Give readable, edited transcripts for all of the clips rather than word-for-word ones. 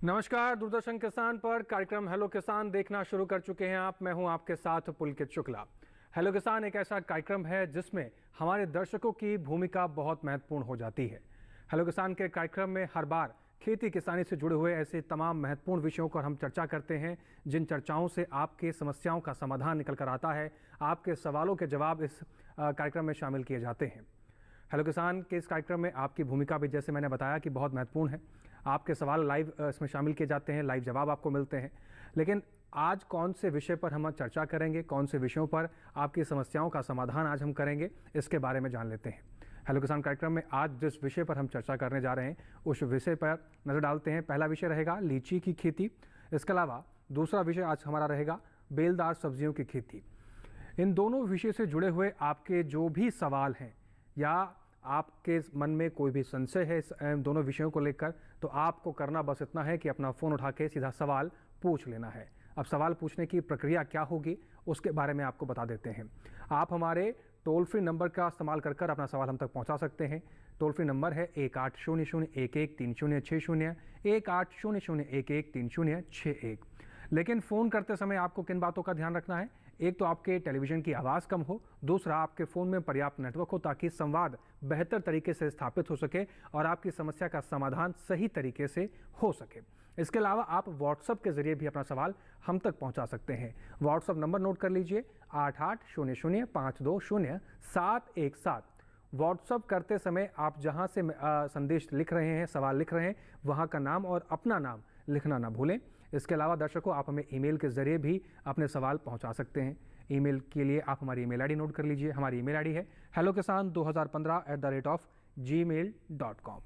नमस्कार, दूरदर्शन किसान पर कार्यक्रम हेलो किसान देखना शुरू कर चुके हैं आप। मैं हूं आपके साथ पुलकित शुक्ला। हेलो किसान एक ऐसा कार्यक्रम है जिसमें हमारे दर्शकों की भूमिका बहुत महत्वपूर्ण हो जाती है। हेलो किसान के कार्यक्रम में हर बार खेती किसानी से जुड़े हुए ऐसे तमाम महत्वपूर्ण विषयों पर हम चर्चा करते हैं, जिन चर्चाओं से आपके समस्याओं का समाधान निकल कर आता है। आपके सवालों के जवाब इस कार्यक्रम में शामिल किए जाते हैं। हेलो किसान के इस कार्यक्रम में आपकी भूमिका भी, जैसे मैंने बताया, कि बहुत महत्वपूर्ण है। आपके सवाल लाइव इसमें शामिल किए जाते हैं, लाइव जवाब आपको मिलते हैं। लेकिन आज कौन से विषय पर हम चर्चा करेंगे, कौन से विषयों पर आपकी समस्याओं का समाधान आज हम करेंगे, इसके बारे में जान लेते हैं। हेलो किसान कार्यक्रम में आज जिस विषय पर हम चर्चा करने जा रहे हैं उस विषय पर नज़र डालते हैं। पहला विषय रहेगा लीची की खेती। इसके अलावा दूसरा विषय आज हमारा रहेगा बेलदार सब्जियों की खेती। इन दोनों विषय से जुड़े हुए आपके जो भी सवाल हैं या आपके मन में कोई भी संशय है इस दोनों विषयों को लेकर, तो आपको करना बस इतना है कि अपना फ़ोन उठा के सीधा सवाल पूछ लेना है। अब सवाल पूछने की प्रक्रिया क्या होगी उसके बारे में आपको बता देते हैं। आप हमारे टोल फ्री नंबर का इस्तेमाल कर अपना सवाल हम तक पहुंचा सकते हैं। टोल फ्री नंबर है 1800-11-3060, 1800-11-3061। लेकिन फ़ोन करते समय आपको किन बातों का ध्यान रखना है? एक तो आपके टेलीविज़न की आवाज़ कम हो, दूसरा आपके फ़ोन में पर्याप्त नेटवर्क हो ताकि संवाद बेहतर तरीके से स्थापित हो सके और आपकी समस्या का समाधान सही तरीके से हो सके। इसके अलावा आप व्हाट्सएप के ज़रिए भी अपना सवाल हम तक पहुंचा सकते हैं। व्हाट्सएप नंबर नोट कर लीजिए, 8800520717। व्हाट्सएप करते समय आप जहां से संदेश लिख रहे हैं, सवाल लिख रहे हैं, वहां का नाम और अपना नाम लिखना ना भूलें। इसके अलावा दर्शकों, आप हमें ईमेल के ज़रिए भी अपने सवाल पहुंचा सकते हैं। ईमेल के लिए आप हमारी ईमेल आईडी नोट कर लीजिए। हमारी ईमेल आईडी है hellokisan2015@gmail.com।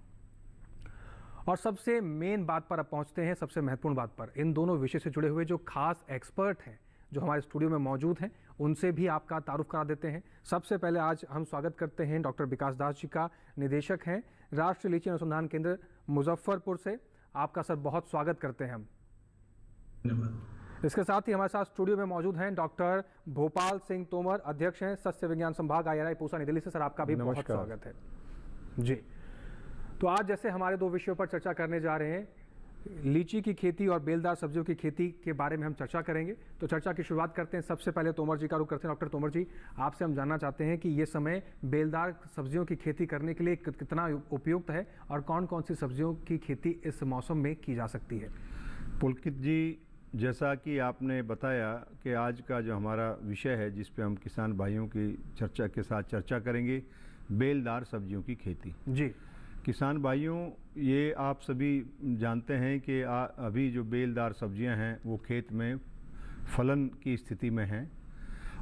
और सबसे मेन बात पर अब पहुंचते हैं, सबसे महत्वपूर्ण बात पर। इन दोनों विषय से जुड़े हुए जो खास एक्सपर्ट हैं जो हमारे स्टूडियो में मौजूद हैं, उनसे भी आपका तारुफ करा देते हैं। सबसे पहले आज हम स्वागत करते हैं डॉक्टर विकास दास जी का। निदेशक हैं राष्ट्रीय लीची अनुसंधान केंद्र मुजफ्फरपुर से। आपका सर बहुत स्वागत करते हैं हम। इसके साथ ही हमारे साथ स्टूडियो में मौजूद हैं डॉक्टर भोपाल सिंह तोमर, अध्यक्ष हैं सस्य विज्ञान संभाग IRI पूसा नई दिल्ली से। सर आपका भी बहुत स्वागत है जी। तो आज जैसे हमारे दो विषयों पर चर्चा करने जा रहे हैं, लीची की खेती और बेलदार सब्जियों की खेती के बारे में हम चर्चा करेंगे। तो चर्चा की शुरुआत करते हैं। सबसे पहले तोमर जी का रुख करते हैं। डॉक्टर तोमर जी, आपसे हम जानना चाहते हैं कि ये समय बेलदार सब्जियों की खेती करने के लिए कितना उपयुक्त है और कौन कौन सी सब्जियों की खेती इस मौसम में की जा सकती है? पुलकित जी, जैसा कि आपने बताया कि आज का जो हमारा विषय है जिस पे हम किसान भाइयों की चर्चा के साथ चर्चा करेंगे, बेलदार सब्जियों की खेती। जी किसान भाइयों, ये आप सभी जानते हैं कि अभी जो बेलदार सब्जियां हैं वो खेत में फलन की स्थिति में हैं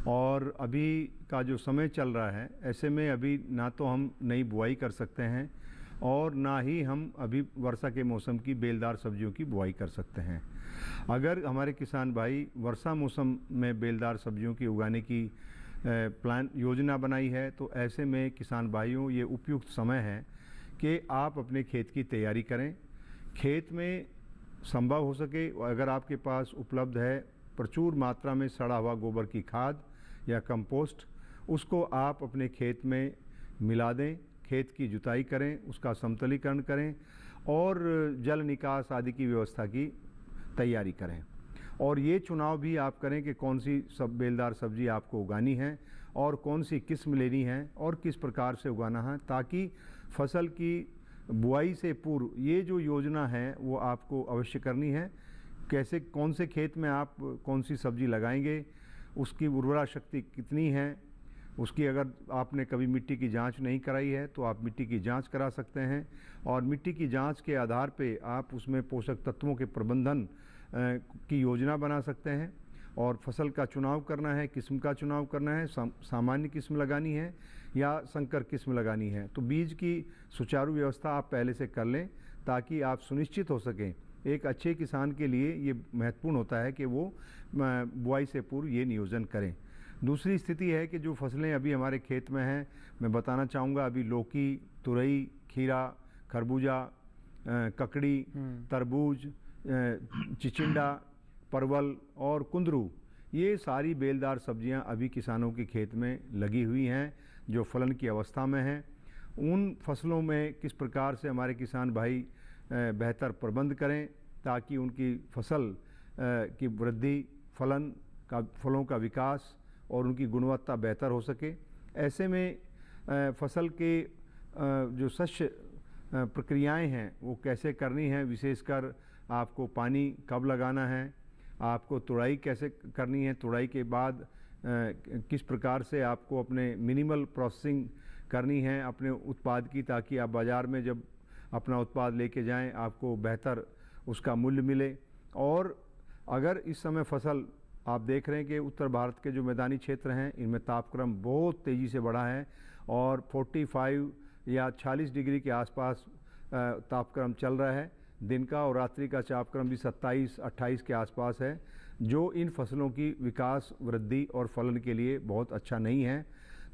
और अभी का जो समय चल रहा है, ऐसे में अभी ना तो हम नई बुआई कर सकते हैं और ना ही हम अभी वर्षा के मौसम की बेलदार सब्जियों की बुआई कर सकते हैं। अगर हमारे किसान भाई वर्षा मौसम में बेलदार सब्जियों की उगाने की योजना बनाई है, तो ऐसे में किसान भाइयों ये उपयुक्त समय है कि आप अपने खेत की तैयारी करें। खेत में संभव हो सके अगर आपके पास उपलब्ध है प्रचुर मात्रा में सड़ा हुआ गोबर की खाद या कंपोस्ट, उसको आप अपने खेत में मिला दें। खेत की जुताई करें, उसका समतलीकरण करें और जल निकास आदि की व्यवस्था की तैयारी करें। और ये चुनाव भी आप करें कि कौन सी बेलदार सब्जी आपको उगानी है और कौन सी किस्म लेनी है और किस प्रकार से उगाना है, ताकि फसल की बुआई से पूर्व ये जो योजना है वो आपको अवश्य करनी है। कैसे, कौन से खेत में आप कौन सी सब्जी लगाएंगे, उसकी उर्वरा शक्ति कितनी है, उसकी अगर आपने कभी मिट्टी की जांच नहीं कराई है तो आप मिट्टी की जांच करा सकते हैं और मिट्टी की जांच के आधार पे आप उसमें पोषक तत्वों के प्रबंधन की योजना बना सकते हैं। और फसल का चुनाव करना है, किस्म का चुनाव करना है, सामान्य किस्म लगानी है या संकर किस्म लगानी है, तो बीज की सुचारू व्यवस्था आप पहले से कर लें ताकि आप सुनिश्चित हो सकें। एक अच्छे किसान के लिए ये महत्वपूर्ण होता है कि वो बुआई से पूर्व ये नियोजन करें। दूसरी स्थिति है कि जो फसलें अभी हमारे खेत में हैं, मैं बताना चाहूँगा, अभी लौकी, तुरई, खीरा, खरबूजा, ककड़ी, तरबूज, चिचिंडा, परवल और कुंदरू, ये सारी बेलदार सब्जियां अभी किसानों के खेत में लगी हुई हैं जो फलन की अवस्था में हैं। उन फसलों में किस प्रकार से हमारे किसान भाई बेहतर प्रबंध करें ताकि उनकी फसल की वृद्धि, फलों का विकास और उनकी गुणवत्ता बेहतर हो सके। ऐसे में फसल के जो शस्य प्रक्रियाएं हैं वो कैसे करनी है, विशेषकर आपको पानी कब लगाना है, आपको तुड़ाई कैसे करनी है, तुड़ाई के बाद किस प्रकार से आपको अपने मिनिमल प्रोसेसिंग करनी है अपने उत्पाद की, ताकि आप बाज़ार में जब अपना उत्पाद लेके जाएं आपको बेहतर उसका मूल्य मिले। और अगर इस समय फसल आप देख रहे हैं कि उत्तर भारत के जो मैदानी क्षेत्र हैं इनमें तापक्रम बहुत तेज़ी से बढ़ा है और 45 या 46 डिग्री के आसपास तापक्रम चल रहा है दिन का, और रात्रि का तापक्रम भी 27-28 के आसपास है, जो इन फसलों की विकास, वृद्धि और फलन के लिए बहुत अच्छा नहीं है।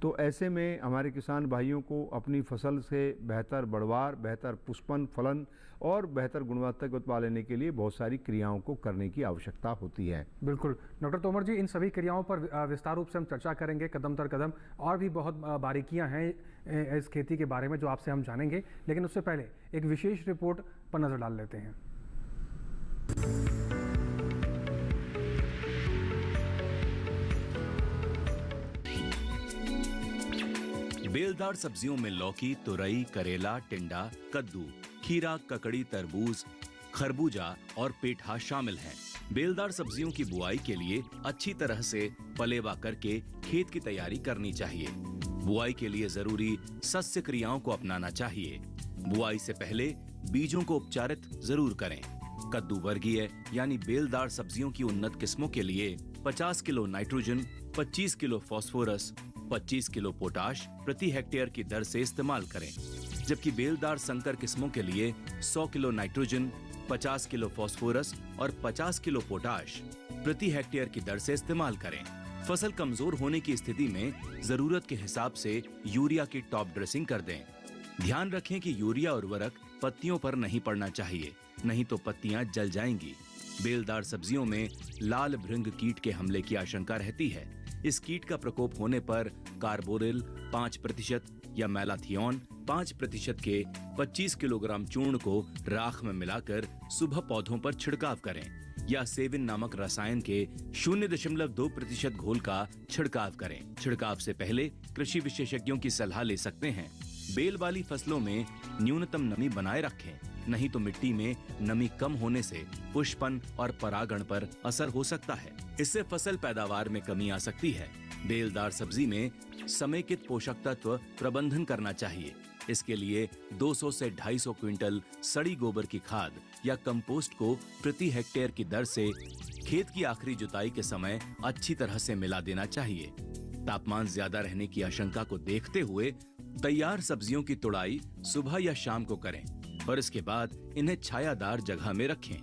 तो ऐसे में हमारे किसान भाइयों को अपनी फसल से बेहतर बढ़वार, बेहतर पुष्पन, फलन और बेहतर गुणवत्ता का उत्पाद लेने के लिए बहुत सारी क्रियाओं को करने की आवश्यकता होती है। बिल्कुल डॉक्टर तोमर जी, इन सभी क्रियाओं पर विस्तार रूप से हम चर्चा करेंगे कदम दर कदम, और भी बहुत बारीकियां हैं इस खेती के बारे में जो आपसे हम जानेंगे, लेकिन उससे पहले एक विशेष रिपोर्ट पर नजर डाल लेते हैं। बेलदार सब्जियों में लौकी, तुरई, करेला, टिंडा, कद्दू, खीरा, ककड़ी, तरबूज, खरबूजा और पेठा शामिल हैं। बेलदार सब्जियों की बुआई के लिए अच्छी तरह से पलेवा करके खेत की तैयारी करनी चाहिए। बुआई के लिए जरूरी सस्य क्रियाओं को अपनाना चाहिए। बुआई से पहले बीजों को उपचारित जरूर करें। कद्दू वर्गीय यानी बेलदार सब्जियों की उन्नत किस्मों के लिए 50 kilo nitrogen, 25 kilo phosphorus, 25 kilo potash प्रति हेक्टेयर की दर से इस्तेमाल करें, जबकि बेलदार संकर किस्मों के लिए 100 किलो नाइट्रोजन, 50 किलो फास्फोरस और 50 किलो पोटाश प्रति हेक्टेयर की दर से इस्तेमाल करें। फसल कमजोर होने की स्थिति में जरूरत के हिसाब से यूरिया की टॉप ड्रेसिंग कर दें। ध्यान रखें कि यूरिया उर्वरक पत्तियों पर नहीं पड़ना चाहिए, नहीं तो पत्तियां जल जाएंगी। बेलदार सब्जियों में लाल भृंग कीट के हमले की आशंका रहती है। इस कीट का प्रकोप होने पर कार्बोरिल 5% या मैलाथियन 5% के 25 किलोग्राम चूर्ण को राख में मिलाकर सुबह पौधों पर छिड़काव करें, या सेविन नामक रसायन के 0.2% घोल का छिड़काव करें। छिड़काव से पहले कृषि विशेषज्ञों की सलाह ले सकते हैं। बेल वाली फसलों में न्यूनतम नमी बनाए रखें, नहीं तो मिट्टी में नमी कम होने से पुष्पन और परागण पर असर हो सकता है। इससे फसल पैदावार में कमी आ सकती है। बेलदार सब्जी में समेकित पोषक तत्व प्रबंधन करना चाहिए। इसके लिए 200 से 250 क्विंटल सड़ी गोबर की खाद या कंपोस्ट को प्रति हेक्टेयर की दर से खेत की आखिरी जुताई के समय अच्छी तरह से मिला देना चाहिए। तापमान ज्यादा रहने की आशंका को देखते हुए तैयार सब्जियों की तुड़ाई सुबह या शाम को करें और इसके बाद इन्हें छायादार जगह में रखें।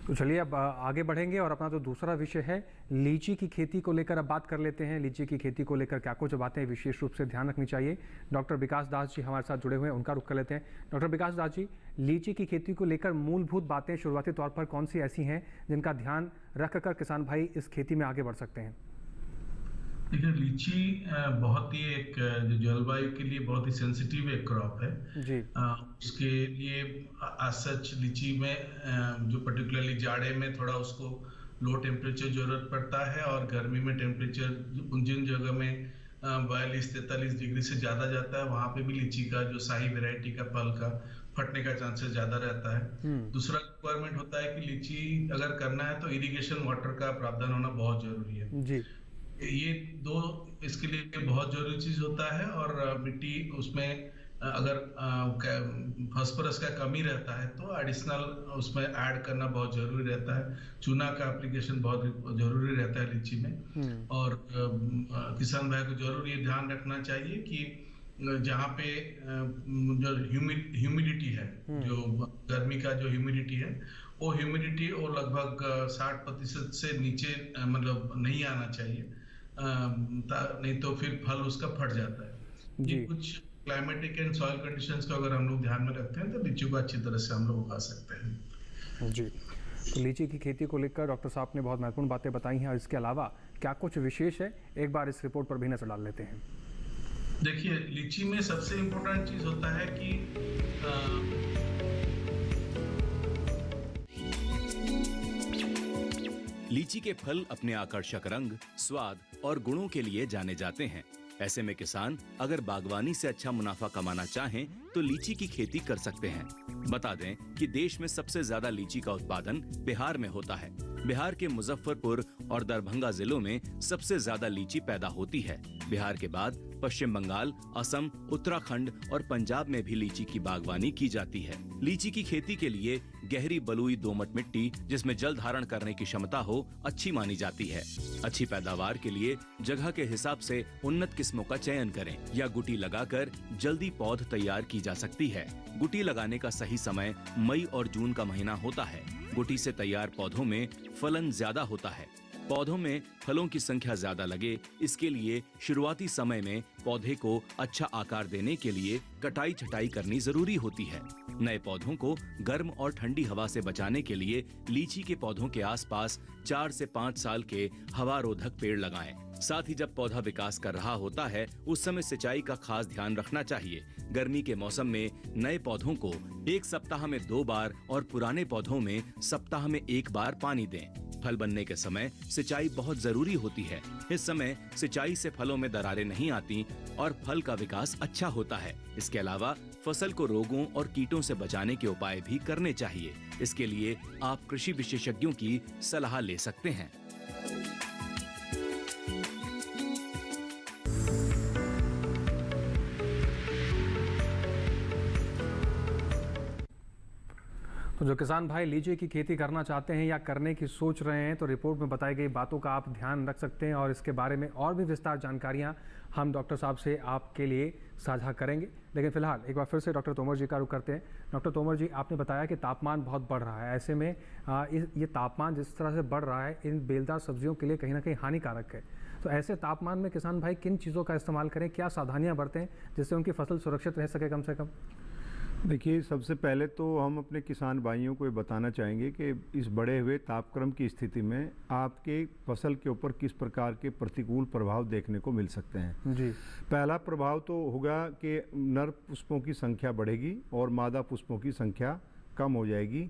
तो चलिए अब आगे बढ़ेंगे और अपना जो दूसरा विषय है लीची की खेती को लेकर अब बात कर लेते हैं। लीची की खेती को लेकर क्या कुछ बातें विशेष रूप से ध्यान रखनी चाहिए। डॉक्टर विकास दास जी हमारे साथ जुड़े हुए हैं, उनका रुख कर लेते हैं। डॉक्टर विकास दास जी, लीची की खेती को लेकर मूलभूत बातें शुरुआती तौर पर कौन सी ऐसी हैं जिनका ध्यान रखकर किसान भाई इस खेती में आगे बढ़ सकते हैं? देखिए, लीची बहुत ही एक जो जलवायु के लिए बहुत ही सेंसिटिव एक क्रॉप है जी। उसके लिए सच लीची में जो पर्टिकुलरली जाड़े में थोड़ा उसको लो टेम्परेचर जरूरत पड़ता है, और गर्मी में टेम्परेचर जिन जगह में 42-43 डिग्री से ज्यादा जाता है वहां पे भी लीची का जो शाही वैरायटी का फल का फटने का चांसेस ज्यादा रहता है। दूसरा रिक्वायरमेंट होता है कि लीची अगर करना है तो इरिगेशन वाटर का प्रावधान होना बहुत जरूरी है जी। ये दो इसके लिए बहुत जरूरी चीज होता है। और मिट्टी उसमें अगर फास्फोरस का कमी रहता है तो एडिशनल उसमें ऐड करना बहुत जरूरी रहता है। चूना का एप्लीकेशन बहुत जरूरी रहता है लीची में। और किसान भाई को जरूर ये ध्यान रखना चाहिए कि जहाँ पे जो ह्यूमिडिटी है, जो गर्मी का जो ह्यूमिडिटी है वो ह्यूमिडिटी और लगभग 60% से नीचे मतलब नहीं आना चाहिए, नहीं तो फिर फल उसका फट जाता है। ये कुछ क्लाइमेटिक एंड सॉइल कंडीशंस को अगर हम लोग ध्यान में रखते हैं तो लीची को अच्छी तरह से हम लोग उगा सकते हैं। जी, तो लीची की खेती को लेकर डॉक्टर साहब ने बहुत महत्वपूर्ण बातें बताई हैं, और इसके अलावा क्या कुछ विशेष है, एक बार इस रिपोर्ट पर भी नजर डाल लेते हैं। देखिए, लीची में सबसे इम्पोर्टेंट चीज होता है कि लीची के फल अपने आकर्षक रंग, स्वाद और गुणों के लिए जाने जाते हैं। ऐसे में किसान अगर बागवानी से अच्छा मुनाफा कमाना चाहें तो लीची की खेती कर सकते हैं। बता दें कि देश में सबसे ज्यादा लीची का उत्पादन बिहार में होता है। बिहार के मुजफ्फरपुर और दरभंगा जिलों में सबसे ज्यादा लीची पैदा होती है। बिहार के बाद पश्चिम बंगाल, असम, उत्तराखंड और पंजाब में भी लीची की बागवानी की जाती है। लीची की खेती के लिए गहरी बलुई दोमट मिट्टी जिसमें जल धारण करने की क्षमता हो, अच्छी मानी जाती है। अच्छी पैदावार के लिए जगह के हिसाब से उन्नत किस्मों का चयन करें या गुटी लगाकर जल्दी पौध तैयार की जा सकती है। गुटी लगाने का सही समय मई और जून का महीना होता है। गुटी से तैयार पौधों में फलन ज्यादा होता है। पौधों में फलों की संख्या ज्यादा लगे, इसके लिए शुरुआती समय में पौधे को अच्छा आकार देने के लिए कटाई छटाई करनी जरूरी होती है। नए पौधों को गर्म और ठंडी हवा से बचाने के लिए लीची के पौधों के आसपास 4 से 5 साल के हवारोधक पेड़ लगाएं। साथ ही जब पौधा विकास कर रहा होता है उस समय सिंचाई का खास ध्यान रखना चाहिए। गर्मी के मौसम में नए पौधों को 1 सप्ताह में 2 बार और पुराने पौधों में सप्ताह में 1 बार पानी दें। फल बनने के समय सिंचाई बहुत जरूरी होती है। इस समय सिंचाई से फलों में दरारें नहीं आती और फल का विकास अच्छा होता है। इसके अलावा फसल को रोगों और कीटों से बचाने के उपाय भी करने चाहिए। इसके लिए आप कृषि विशेषज्ञों की सलाह ले सकते हैं। तो जो किसान भाई लीची की खेती करना चाहते हैं या करने की सोच रहे हैं तो रिपोर्ट में बताई गई बातों का आप ध्यान रख सकते हैं और इसके बारे में और भी विस्तार जानकारियां हम डॉक्टर साहब से आपके लिए साझा करेंगे। लेकिन फिलहाल एक बार फिर से डॉक्टर तोमर जी का रुख करते हैं। डॉक्टर तोमर जी, आपने बताया कि तापमान बहुत बढ़ रहा है। ऐसे में ये तापमान जिस तरह से बढ़ रहा है इन बेलदार सब्जियों के लिए कहीं ना कहीं हानिकारक है। तो ऐसे तापमान में किसान भाई किन चीज़ों का इस्तेमाल करें, क्या सावधानियाँ बरतें जिससे उनकी फसल सुरक्षित रह सके कम से कम? देखिए, सबसे पहले तो हम अपने किसान भाइयों को ये बताना चाहेंगे कि इस बढ़े हुए तापक्रम की स्थिति में आपके फसल के ऊपर किस प्रकार के प्रतिकूल प्रभाव देखने को मिल सकते हैं। जी। पहला प्रभाव तो होगा कि नर पुष्पों की संख्या बढ़ेगी और मादा पुष्पों की संख्या कम हो जाएगी।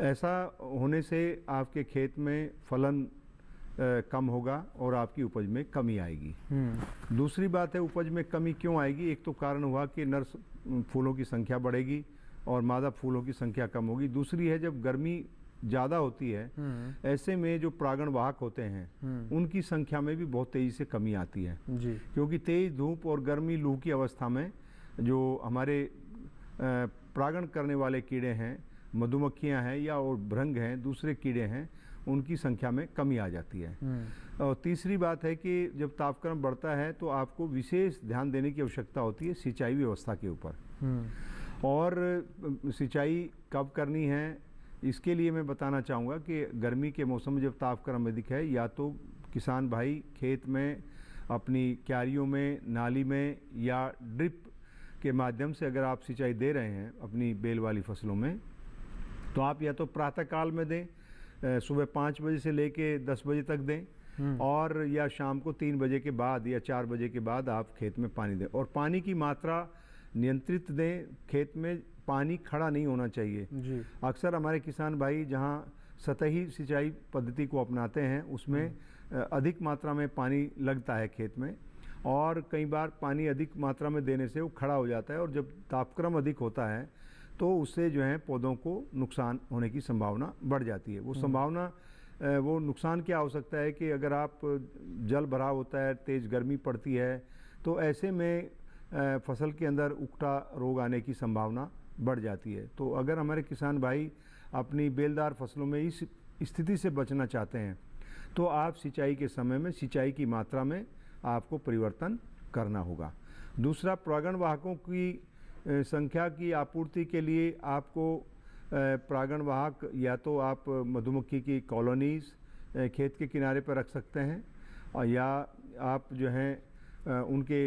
ऐसा होने से आपके खेत में फलन कम होगा और आपकी उपज में कमी आएगी। दूसरी बात है, उपज में कमी क्यों आएगी? एक तो कारण हुआ कि नर फूलों की संख्या बढ़ेगी और मादा फूलों की संख्या कम होगी। दूसरी है, जब गर्मी ज़्यादा होती है ऐसे में जो परागण वाहक होते हैं उनकी संख्या में भी बहुत तेज़ी से कमी आती है। जी। क्योंकि तेज धूप और गर्मी लू की अवस्था में जो हमारे परागण करने वाले कीड़े हैं, मधुमक्खियाँ हैं या और भृंग हैं, दूसरे कीड़े हैं, उनकी संख्या में कमी आ जाती है। और तीसरी बात है कि जब तापक्रम बढ़ता है तो आपको विशेष ध्यान देने की आवश्यकता होती है सिंचाई व्यवस्था के ऊपर। और सिंचाई कब करनी है इसके लिए मैं बताना चाहूँगा कि गर्मी के मौसम में जब तापक्रम अधिक है, या तो किसान भाई खेत में अपनी क्यारियों में, नाली में या ड्रिप के माध्यम से अगर आप सिंचाई दे रहे हैं अपनी बेल वाली फसलों में, तो आप या तो प्रातःकाल में दें, सुबह 5 बजे से लेके 10 बजे तक दें, और या शाम को 3 बजे के बाद या 4 बजे के बाद आप खेत में पानी दें। और पानी की मात्रा नियंत्रित दें। खेत में पानी खड़ा नहीं होना चाहिए। जी। अक्सर हमारे किसान भाई जहां सतही सिंचाई पद्धति को अपनाते हैं उसमें अधिक मात्रा में पानी लगता है खेत में, और कई बार पानी अधिक मात्रा में देने से वो खड़ा हो जाता है, और जब तापक्रम अधिक होता है तो उससे जो है पौधों को नुकसान होने की संभावना बढ़ जाती है। वो संभावना, वो नुकसान क्या हो सकता है कि अगर आप जल भराव होता है, तेज़ गर्मी पड़ती है, तो ऐसे में फसल के अंदर उकटा रोग आने की संभावना बढ़ जाती है। तो अगर हमारे किसान भाई अपनी बेलदार फसलों में इस स्थिति से बचना चाहते हैं तो आप सिंचाई के समय में सिंचाई की मात्रा में आपको परिवर्तन करना होगा। दूसरा, परागण वाहकों की संख्या की आपूर्ति के लिए आपको परागण वाहक या तो आप मधुमक्खी की कॉलोनीज़ खेत के किनारे पर रख सकते हैं, और या आप जो हैं उनके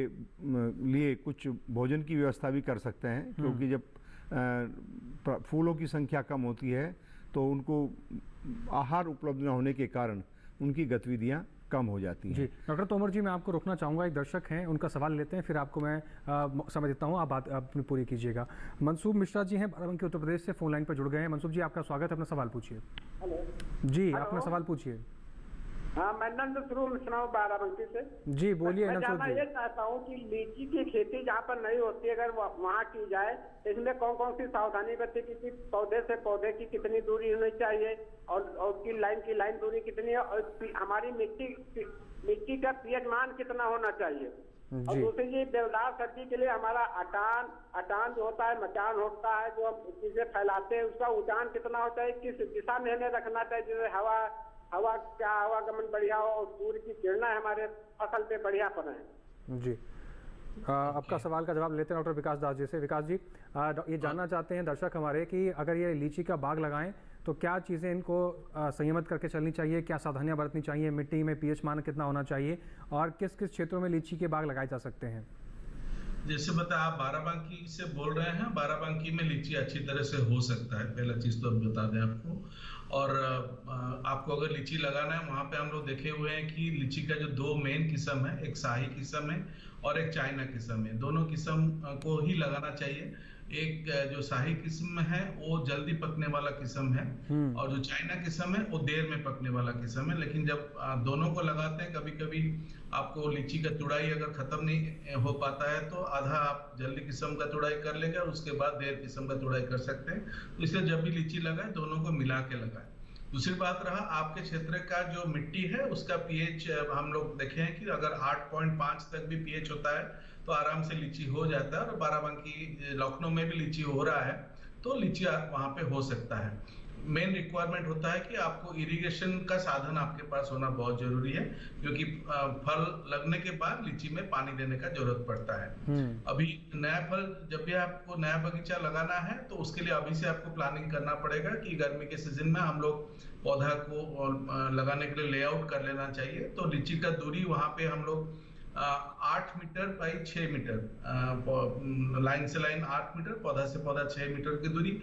लिए कुछ भोजन की व्यवस्था भी कर सकते हैं। क्योंकि जब फूलों की संख्या कम होती है तो उनको आहार उपलब्ध न होने के कारण उनकी गतिविधियाँ कम हो जाती है। जी डॉक्टर तोमर जी, मैं आपको रोकना चाहूँगा, एक दर्शक हैं, उनका सवाल लेते हैं, फिर आपको मैं समय देता हूँ, आप बात अपनी पूरी कीजिएगा। मनसूब मिश्रा जी हैं बाराबंकी उत्तर प्रदेश से, फोन लाइन पर जुड़ गए हैं। मनसूब जी, आपका स्वागत है, अपना सवाल पूछिए। हेलो जी अपना सवाल पूछिए। हाँ, मैं नंद स्वरूप सुनाऊँ बाराबंकी से। जी बोलिए मैं नंद जानना स्वरूप ये जी। चाहता हूँ कि लीची की खेती जहाँ पर नहीं होती, अगर वहाँ की जाए, इसमें कौन कौन सी सावधानी बरती, कि पौधे से पौधे की कितनी दूरी होनी चाहिए, और उसकी लाइन की लाइन दूरी कितनी है, और हमारी मिट्टी का पीएच मान कितना होना चाहिए। और दूसरी चीज, देवदार सब्जी के लिए हमारा अटान जो होता है, मचान होता है, जो हम चीजें फैलाते हैं, उसका उजान कितना होता है, किस दिशा में हमें रखना चाहिए, जैसे आवागमन बढ़िया हो और सूर्य की किरणें हमारे फसल पे बढ़िया पड़े। जी आपका सवाल का जवाब लेते हैं डॉक्टर विकास दास जी से। विकास जी, ये जानना चाहते हैं दर्शक हमारे कि अगर ये लीची का बाग लगाएं तो क्या चीज़ें इनको संयमित करके चलनी चाहिए, क्या सावधानियां बरतनी चाहिए, मिट्टी में पीएच मान कितना होना चाहिए, और किस किस क्षेत्रों में लीची के बाग लगाए जा सकते हैं? जैसे बता, आप बाराबंकी से बोल रहे हैं, बाराबंकी में लीची अच्छी तरह से हो सकता है, पहला चीज तो अब बता दें आपको। और आपको अगर लीची लगाना है, वहाँ पे हम लोग देखे हुए हैं कि लीची का जो दो मेन किस्म है, एक शाही किस्म है और एक चाइना किस्म है। दोनों किस्म को ही लगाना चाहिए। एक जो शाही किस्म है वो जल्दी पकने वाला किस्म है, और जो चाइना किस्म है वो देर में पकने वाला किस्म है। लेकिन जब दोनों को लगाते हैं, कभी कभी आपको लीची का तुड़ाई अगर खत्म नहीं हो पाता है तो आधा आप जल्दी किस्म का तुड़ाई कर लेंगे और उसके बाद देर किस्म का तुड़ाई कर सकते हैं। तो इसलिए जब भी लीची लगाए, दोनों को मिला के लगाए। दूसरी बात रहा आपके क्षेत्र का जो मिट्टी है उसका पीएच, हम लोग देखे हैं कि अगर 8.5 तक भी पीएच होता है तो आराम से लीची हो जाता है। और बाराबंकी, लखनऊ में भी लीची हो रहा है, तो लीची वहां पे हो सकता है। मेन रिक्वायरमेंट होता है कि आपको इरिगेशन का साधन आपके पास होना बहुत जरूरी है, क्योंकि फल लगने के बाद लीची में पानी देने का जरूरत पड़ता है। अभी नया फल, जब भी आपको नया बगीचा लगाना है तो उसके लिए अभी से आपको प्लानिंग करना पड़ेगा कि गर्मी के सीजन में हम लोग पौधा को लगाने के लिए लेआउट कर लेना चाहिए। तो लीची का दूरी वहां पे हम लोग 8 मीटर बाई 6 मीटर, लाइन से लाइन 8 मीटर, पौधा से पौधा 6 मीटर की दूरी।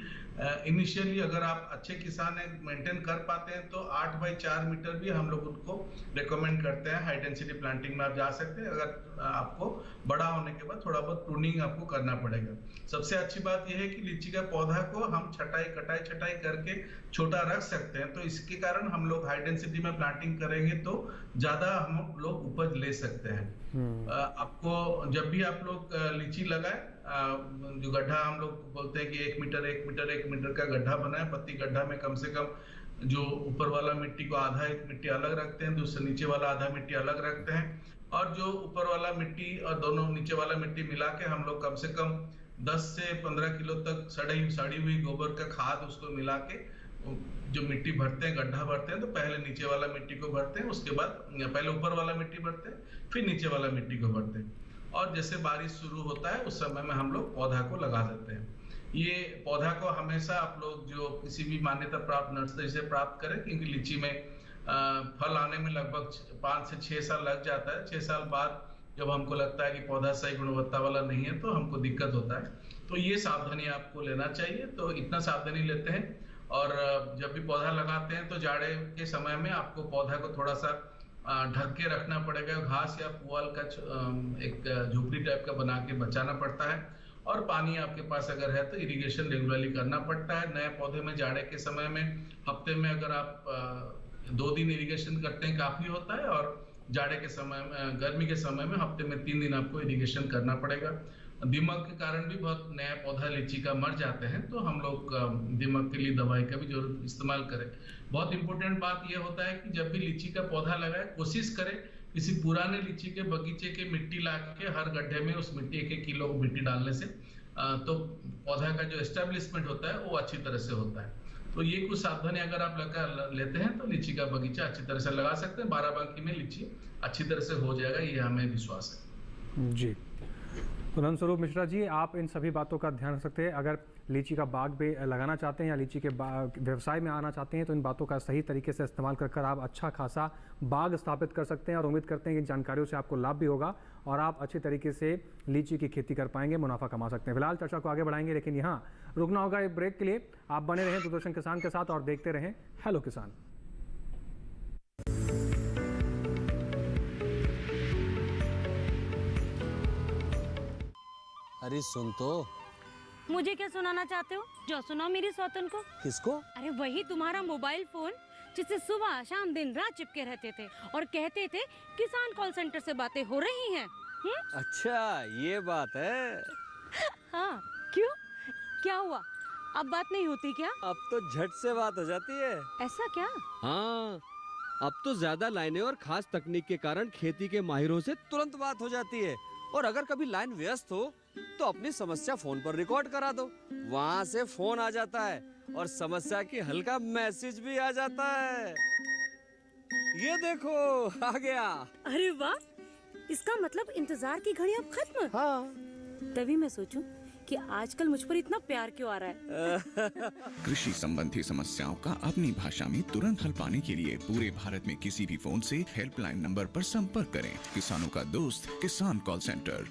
इनिशियली अगर आप अच्छे किसान हैं, मेंटेन कर पाते हैं, तो 8 बाई 4 मीटर भी हम लोग उनको रेकमेंड करते हैं। हाई डेंसिटी प्लांटिंग में आप जा सकते हैं। अगर आपको बड़ा होने के बाद थोड़ा बहुत प्रूनिंग आपको करना पड़ेगा। सबसे अच्छी बात यह है कि लीची का पौधा को हम छटाई करके छोटा रख सकते हैं, तो इसके कारण हम लोग हाई डेंसिटी में प्लांटिंग करेंगे तो ज्यादा हम लोग उपज ले सकते हैं। आपको जब भी आप लोग लीची लगाए, जो गड्ढा हम लोग बोलते हैं कि 1 मीटर का गड्ढा बनाए। पत्ती गड्ढा में कम से कम जो ऊपर वाला मिट्टी को आधा एक मिट्टी अलग रखते हैं, दूसरे नीचे वाला आधा मिट्टी अलग रखते हैं, और जो ऊपर वाला मिट्टी और दोनों नीचे वाला मिट्टी मिला के हम लोग कम से कम 10 से 15 किलो तक सड़ी हुई गोबर का खाद उसको मिला के जो मिट्टी भरते हैं, गड्ढा भरते हैं, तो पहले नीचे वाला मिट्टी को भरते हैं, उसके बाद पहले ऊपर वाला मिट्टी भरते हैं, फिर नीचे वाला मिट्टी को भरते हैं। और जैसे बारिश शुरू होता है उस समय में हम लोग पौधा को लगा देते हैं। ये पौधा को हमेशा आप लोग जो किसी भी मान्यता प्राप्त नर्सरी से प्राप्त करें, क्योंकि लीची में फल आने में लगभग 5 से 6 साल लग जाता है। 6 साल बाद जब हमको लगता है कि पौधा सही गुणवत्ता वाला नहीं है तो हमको दिक्कत होता है। तो ये सावधानी आपको लेना चाहिए। तो इतना सावधानी लेते हैं। और जब भी पौधा लगाते हैं तो जाड़े के समय में आपको पौधा को थोड़ा सा ढक के रखना पड़ेगा। घास या पुआल का एक झोपड़ी टाइप का बना के बचाना पड़ता है। और पानी आपके पास अगर है तो इरिगेशन रेगुलरली करना पड़ता है। नए पौधे में जाड़े के समय में हफ्ते में अगर आप 2 दिन इरिगेशन करते हैं काफी होता है, और जाड़े के समय में, गर्मी के समय में हफ्ते में 3 दिन आपको इरिगेशन करना पड़ेगा। दीमक के कारण भी बहुत नया पौधा लीची का मर जाते हैं, तो हम लोग दीमक के लिए दवाई का भी जरूर इस्तेमाल करें। बहुत इंपॉर्टेंट बात यह होता है कि जब भी लीची का पौधा लगाए, कोशिश करें किसी पुराने लीची के बगीचे के मिट्टी ला के हर गड्ढे में उस मिट्टी 1-1 किलो मिट्टी डालने से तो पौधा का जो एस्टेब्लिशमेंट होता है वो अच्छी तरह से होता है। तो ये कुछ सावधानी अगर आप लगा लेते हैं तो लीची का बगीचा अच्छी तरह से लगा सकते हैं। बाराबंकी में लीची अच्छी तरह से हो जाएगा, ये हमें विश्वास है। जी, तो नंद स्वरूप मिश्रा जी, आप इन सभी बातों का ध्यान रख सकते हैं। अगर लीची का बाग भी लगाना चाहते हैं या लीची के व्यवसाय में आना चाहते हैं तो इन बातों का सही तरीके से इस्तेमाल कर आप अच्छा खासा बाग स्थापित कर सकते हैं। और उम्मीद करते हैं कि इन जानकारियों से आपको लाभ भी होगा और आप अच्छे तरीके से लीची की खेती कर पाएंगे, मुनाफा कमा सकते हैं। फिलहाल चर्चा को आगे बढ़ाएंगे, लेकिन यहाँ रुकना होगा एक ब्रेक के लिए। आप बने रहें दूरदर्शन किसान के साथ और देखते रहें हेलो किसान। अरे सुन तो। मुझे क्या सुनाना चाहते हो? जो सुनाओ मेरी सौतन को। किसको? अरे वही तुम्हारा मोबाइल फोन जिससे सुबह शाम दिन रात चिपके रहते थे और कहते थे किसान कॉल सेंटर से बातें हो रही हैं। अच्छा ये बात है। हाँ क्यों, क्या हुआ? अब बात नहीं होती क्या? अब तो झट से बात हो जाती है। ऐसा क्या? हाँ, अब तो ज्यादा लाइनें और खास तकनीक के कारण खेती के माहिरों से तुरंत बात हो जाती है। और अगर कभी लाइन व्यस्त हो तो अपनी समस्या फोन पर रिकॉर्ड करा दो, वहाँ से फोन आ जाता है और समस्या की हल का मैसेज भी आ जाता है। ये देखो आ गया। अरे वाह, इसका मतलब इंतजार की घड़ी अब खत्म। हाँ। तभी मैं सोचूं कि आजकल मुझ पर इतना प्यार क्यों आ रहा है। कृषि संबंधी समस्याओं का अपनी भाषा में तुरंत हल पाने के लिए पूरे भारत में किसी भी फोन से हेल्पलाइन नंबर पर संपर्क करें। किसानों का दोस्त किसान कॉल सेंटर।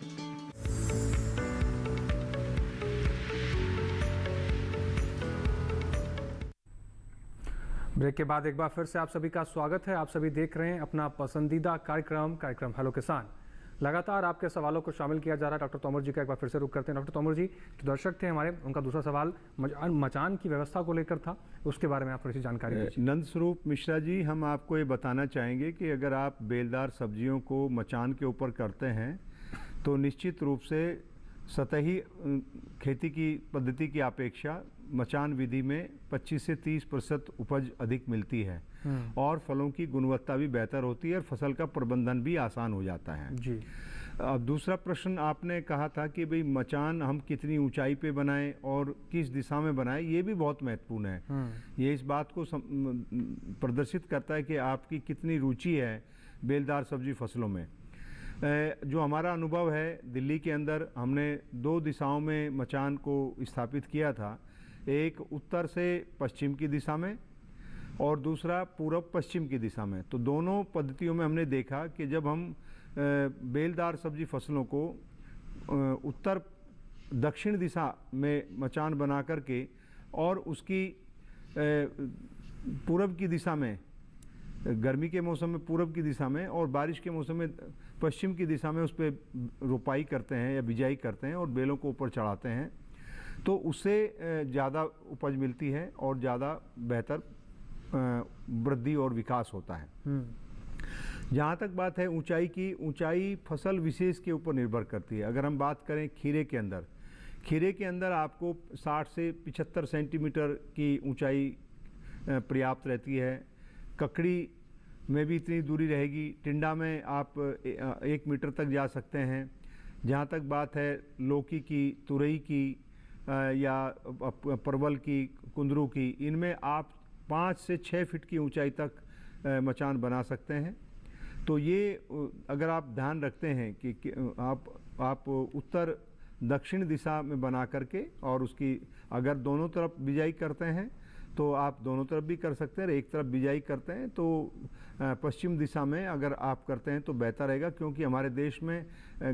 ब्रेक के बाद एक बार फिर से आप सभी का स्वागत है। आप सभी देख रहे हैं अपना पसंदीदा कार्यक्रम हेलो किसान। लगातार आपके सवालों को शामिल किया जा रहा है। डॉक्टर तोमर जी का एक बार फिर से रुख करते हैं। डॉक्टर तोमर जी, जो दर्शक थे हमारे, उनका दूसरा सवाल मचान की व्यवस्था को लेकर था, उसके बारे में आप थोड़ी सी जानकारी दीजिए। नंद स्वरूप मिश्रा जी, हम आपको ये बताना चाहेंगे कि अगर आप बेलदार सब्जियों को मचान के ऊपर करते हैं तो निश्चित रूप से सतही खेती की पद्धति की अपेक्षा मचान विधि में 25 से 30% उपज अधिक मिलती है और फलों की गुणवत्ता भी बेहतर होती है और फसल का प्रबंधन भी आसान हो जाता है जी। अब दूसरा प्रश्न आपने कहा था कि भाई मचान हम कितनी ऊंचाई पे बनाएं और किस दिशा में बनाएं, ये भी बहुत महत्वपूर्ण है। ये इस बात को प्रदर्शित करता है कि आपकी कितनी रुचि है बेलदार सब्जी फसलों में। जो हमारा अनुभव है, दिल्ली के अंदर हमने 2 दिशाओं में मचान को स्थापित किया था, एक उत्तर से पश्चिम की दिशा में और दूसरा पूर्व पश्चिम की दिशा में। तो दोनों पद्धतियों में हमने देखा कि जब हम बेलदार सब्जी फसलों को उत्तर दक्षिण दिशा में मचान बना करके और उसकी पूर्व की दिशा में, गर्मी के मौसम में पूर्व की दिशा में और बारिश के मौसम में पश्चिम की दिशा में उस पर रोपाई करते हैं या बिजाई करते हैं और बेलों को ऊपर चढ़ाते हैं, तो उससे ज़्यादा उपज मिलती है और ज़्यादा बेहतर वृद्धि और विकास होता है। जहाँ तक बात है ऊंचाई की, ऊंचाई फसल विशेष के ऊपर निर्भर करती है। अगर हम बात करें खीरे के अंदर आपको 60 से 75 सेंटीमीटर की ऊंचाई पर्याप्त रहती है। ककड़ी में भी इतनी दूरी रहेगी। टिंडा में आप 1 मीटर तक जा सकते हैं। जहाँ तक बात है लौकी की, तुरई की या परवल की, कुंदरू की, इनमें आप 5 से 6 फीट की ऊंचाई तक मचान बना सकते हैं। तो ये अगर आप ध्यान रखते हैं कि आप उत्तर दक्षिण दिशा में बना करके और उसकी अगर दोनों तरफ बिजाई करते हैं तो आप दोनों तरफ भी कर सकते हैं। एक तरफ बिजाई करते हैं तो पश्चिम दिशा में अगर आप करते हैं तो बेहतर रहेगा, क्योंकि हमारे देश में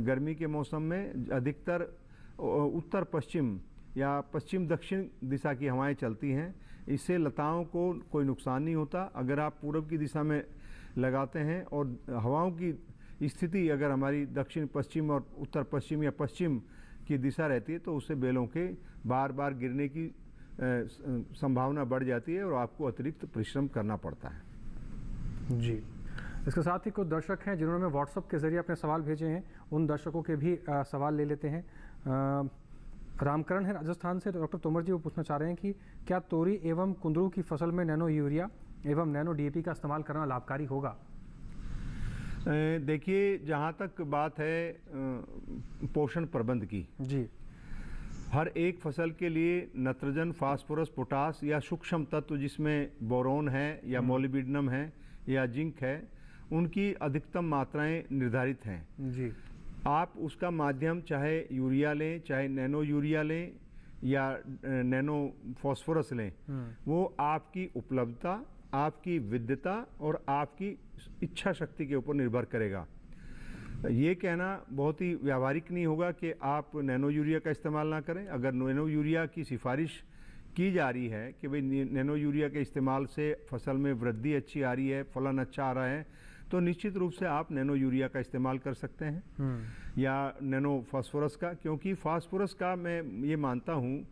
गर्मी के मौसम में अधिकतर उत्तर पश्चिम या पश्चिम दक्षिण दिशा की हवाएं चलती हैं। इससे लताओं को कोई नुकसान नहीं होता। अगर आप पूर्व की दिशा में लगाते हैं और हवाओं की स्थिति अगर हमारी दक्षिण पश्चिम और उत्तर पश्चिम या पश्चिम की दिशा रहती है तो उससे बेलों के बार बार गिरने की संभावना बढ़ जाती है और आपको अतिरिक्त परिश्रम करना पड़ता है। जी, इसके साथ ही कुछ दर्शक हैं जिन्होंने हमें व्हाट्सएप के जरिए अपने सवाल भेजे हैं। उन दर्शकों के भी सवाल ले लेते हैं। रामकरण है राजस्थान से। डॉक्टर तोमर जी वो पूछना चाह रहे हैं कि क्या तोरी एवं कुंदरू की फसल में नैनो यूरिया एवं नैनो DAP का इस्तेमाल करना लाभकारी होगा? देखिए, जहाँ तक बात है पोषण प्रबंध की, जी, हर एक फसल के लिए नाइट्रोजन, फास्फोरस, पोटास या सूक्ष्म तत्व जिसमें बोरोन है या मोलिब्डेनम है या जिंक है, उनकी अधिकतम मात्राएं निर्धारित हैं। जी, आप उसका माध्यम चाहे यूरिया लें, चाहे नैनो यूरिया लें या नैनो फास्फोरस लें, वो आपकी उपलब्धता, आपकी विद्यता और आपकी इच्छा शक्ति के ऊपर निर्भर करेगा। ये कहना बहुत ही व्यावहारिक नहीं होगा कि आप नैनो यूरिया का इस्तेमाल ना करें। अगर नैनो यूरिया की सिफारिश की जा रही है कि भाई नैनो यूरिया के इस्तेमाल से फसल में वृद्धि अच्छी आ रही है, फलन अच्छा आ रहा है, तो निश्चित रूप से आप नैनो यूरिया का इस्तेमाल कर सकते हैं या नैनो फास्फोरस का, क्योंकि फास्फोरस का मैं ये मानता हूँ,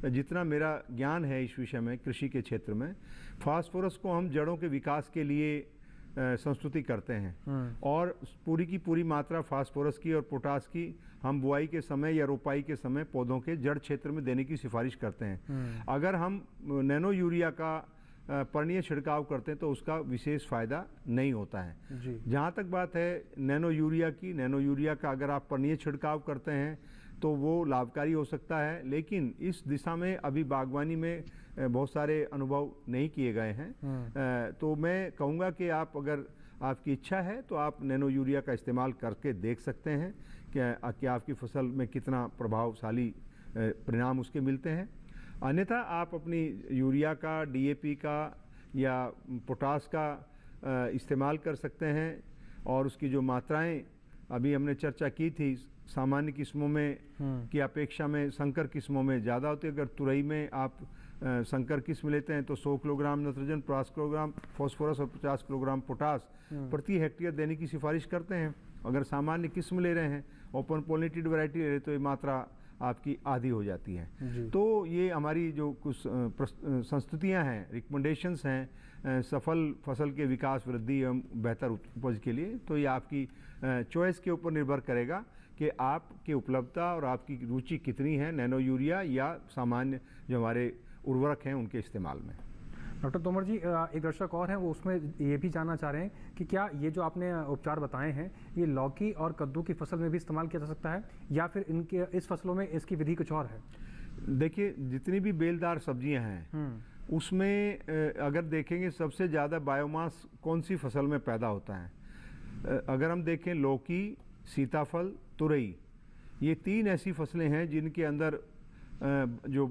जितना मेरा ज्ञान है इस विषय में कृषि के क्षेत्र में, फास्फोरस को हम जड़ों के विकास के लिए संस्तुति करते हैं और पूरी की पूरी मात्रा फास्फोरस की और पोटास की हम बुआई के समय या रोपाई के समय पौधों के जड़ क्षेत्र में देने की सिफारिश करते हैं। अगर हम नैनो यूरिया का पर्णीय छिड़काव करते हैं तो उसका विशेष फ़ायदा नहीं होता है। जहाँ तक बात है नैनो यूरिया की, नैनो यूरिया का अगर आप पर्णीय छिड़काव करते हैं तो वो लाभकारी हो सकता है, लेकिन इस दिशा में अभी बागवानी में बहुत सारे अनुभव नहीं किए गए हैं। तो मैं कहूँगा कि आप, अगर आपकी इच्छा है तो आप नैनो यूरिया का इस्तेमाल करके देख सकते हैं कि आपकी फसल में कितना प्रभावशाली परिणाम उसके मिलते हैं। अन्यथा आप अपनी यूरिया का, डीएपी का या पोटास का इस्तेमाल कर सकते हैं और उसकी जो मात्राएं अभी हमने चर्चा की थी, सामान्य किस्मों में की अपेक्षा में संकर किस्मों में ज़्यादा होती है। अगर तुरई में आप संकर किस्म लेते हैं तो 100 किलोग्राम नाइट्रोजन, 50 किलोग्राम फॉस्फोरस और 50 किलोग्राम पोटास प्रति हेक्टेयर देने की सिफारिश करते हैं। अगर सामान्य किस्म ले रहे हैं, ओपन पॉलिनेटेड वैरायटी ले रहे हैं, तो ये मात्रा आपकी आधी हो जाती है। तो ये हमारी जो कुछ संस्तुतियाँ हैं, रिकमेंडेशंस हैं सफल फसल के विकास, वृद्धि एवं बेहतर उपज के लिए, तो ये आपकी चॉइस के ऊपर निर्भर करेगा कि आपकी उपलब्धता और आपकी रुचि कितनी है नैनो यूरिया या सामान्य जो हमारे उर्वरक हैं उनके इस्तेमाल में। डॉक्टर तोमर जी, एक दर्शक और हैं, वो उसमें ये भी जानना चाह रहे हैं कि क्या ये जो आपने उपचार बताए हैं ये लौकी और कद्दू की फसल में भी इस्तेमाल किया जा सकता है या फिर इनके इस फसलों में इसकी विधि कुछ और है? देखिए, जितनी भी बेलदार सब्जियां हैं उसमें अगर देखेंगे सबसे ज़्यादा बायोमास कौन सी फसल में पैदा होता है। अगर हम देखें लौकी, सीताफल, तुरई, ये 3 ऐसी फसलें हैं जिनके अंदर जो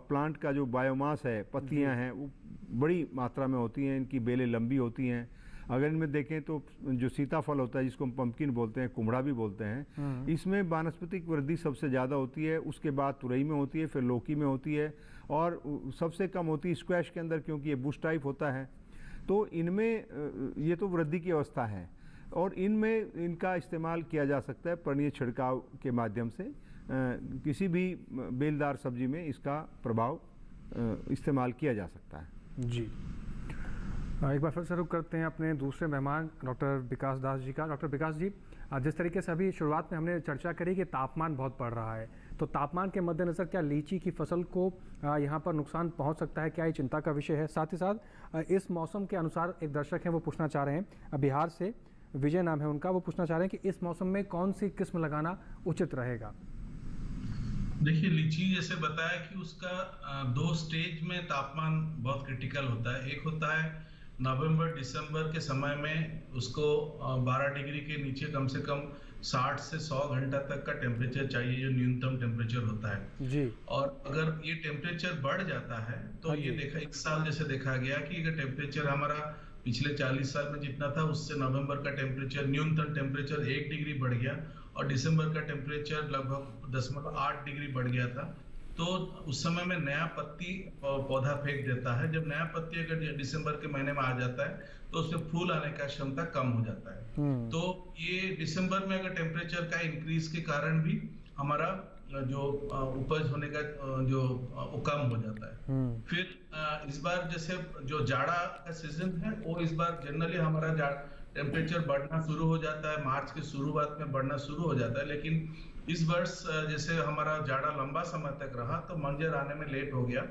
प्लांट का जो बायोमास है, पत्तियां हैं, वो बड़ी मात्रा में होती हैं, इनकी बेलें लंबी होती हैं। अगर इनमें देखें तो जो सीताफल होता है, जिसको हम पंपकिन बोलते हैं, कुमड़ा भी बोलते हैं, इसमें वानस्पतिक वृद्धि सबसे ज़्यादा होती है। उसके बाद तुरई में होती है, फिर लौकी में होती है और सबसे कम होती है स्क्वैश के अंदर, क्योंकि ये बुश टाइप होता है। तो इनमें ये तो वृद्धि की अवस्था है और इनमें इनका इस्तेमाल किया जा सकता है पर्णीय छिड़काव के माध्यम से। किसी भी बेलदार सब्जी में इसका प्रभाव इस्तेमाल किया जा सकता है। जी, एक बार फिर से रुक करते हैं अपने दूसरे मेहमान डॉक्टर विकास दास जी का। डॉक्टर विकास जी, जिस तरीके से अभी शुरुआत में हमने चर्चा करी कि तापमान बहुत बढ़ रहा है, तो तापमान के मद्देनज़र क्या लीची की फसल को यहाँ पर नुकसान पहुँच सकता है? क्या ये चिंता का विषय है? साथ ही साथ इस मौसम के अनुसार एक दर्शक हैं, वो पूछना चाह रहे हैं, बिहार से विजय नाम है उनका, वो पूछना चाह रहे हैं कि इस मौसम में कौन सी किस्म लगाना उचित रहेगा? देखिए, लीची जैसे बताया कि उसका 2 स्टेज में तापमान बहुत क्रिटिकल होता है। एक होता है नवंबर दिसंबर के समय में उसको 12 डिग्री के नीचे कम से कम 60 से 100 घंटा तक का टेम्परेचर चाहिए, जो न्यूनतम टेम्परेचर होता है जी। और अगर ये टेम्परेचर बढ़ जाता है तो ये देखा, इस साल जैसे देखा गया कि अगर टेम्परेचर हमारा पिछले 40 साल में जितना था उससे नवंबर का टेम्परेचर, न्यूनतम टेम्परेचर 1 डिग्री बढ़ गया और दिसंबर का टेम्परेचर लगभग 0.8 डिग्री बढ़ गया था। तो उस समय में नया पत्ती पौधा फेंक देता है। जब नया पत्ती अगर दिसंबर के महीने में आ जाता है तो उसमें फूल आने का क्षमता कम हो जाता है। तो ये दिसंबर में अगर टेम्परेचर का इंक्रीज के कारण भी हमारा जो उपज होने का जो वो कम हो जाता है। फिर इस बार जैसे जो जाड़ा का सीजन है वो इस बार जनरली हमारा टेम्परेचर बढ़ना शुरू हो जाता है, मार्च के शुरुआत में बढ़ना शुरू हो जाता है। लेकिन इस वर्ष जैसे हमारा जाड़ा लंबा समय तक रहा तो मंजर आने में लेट हो गया।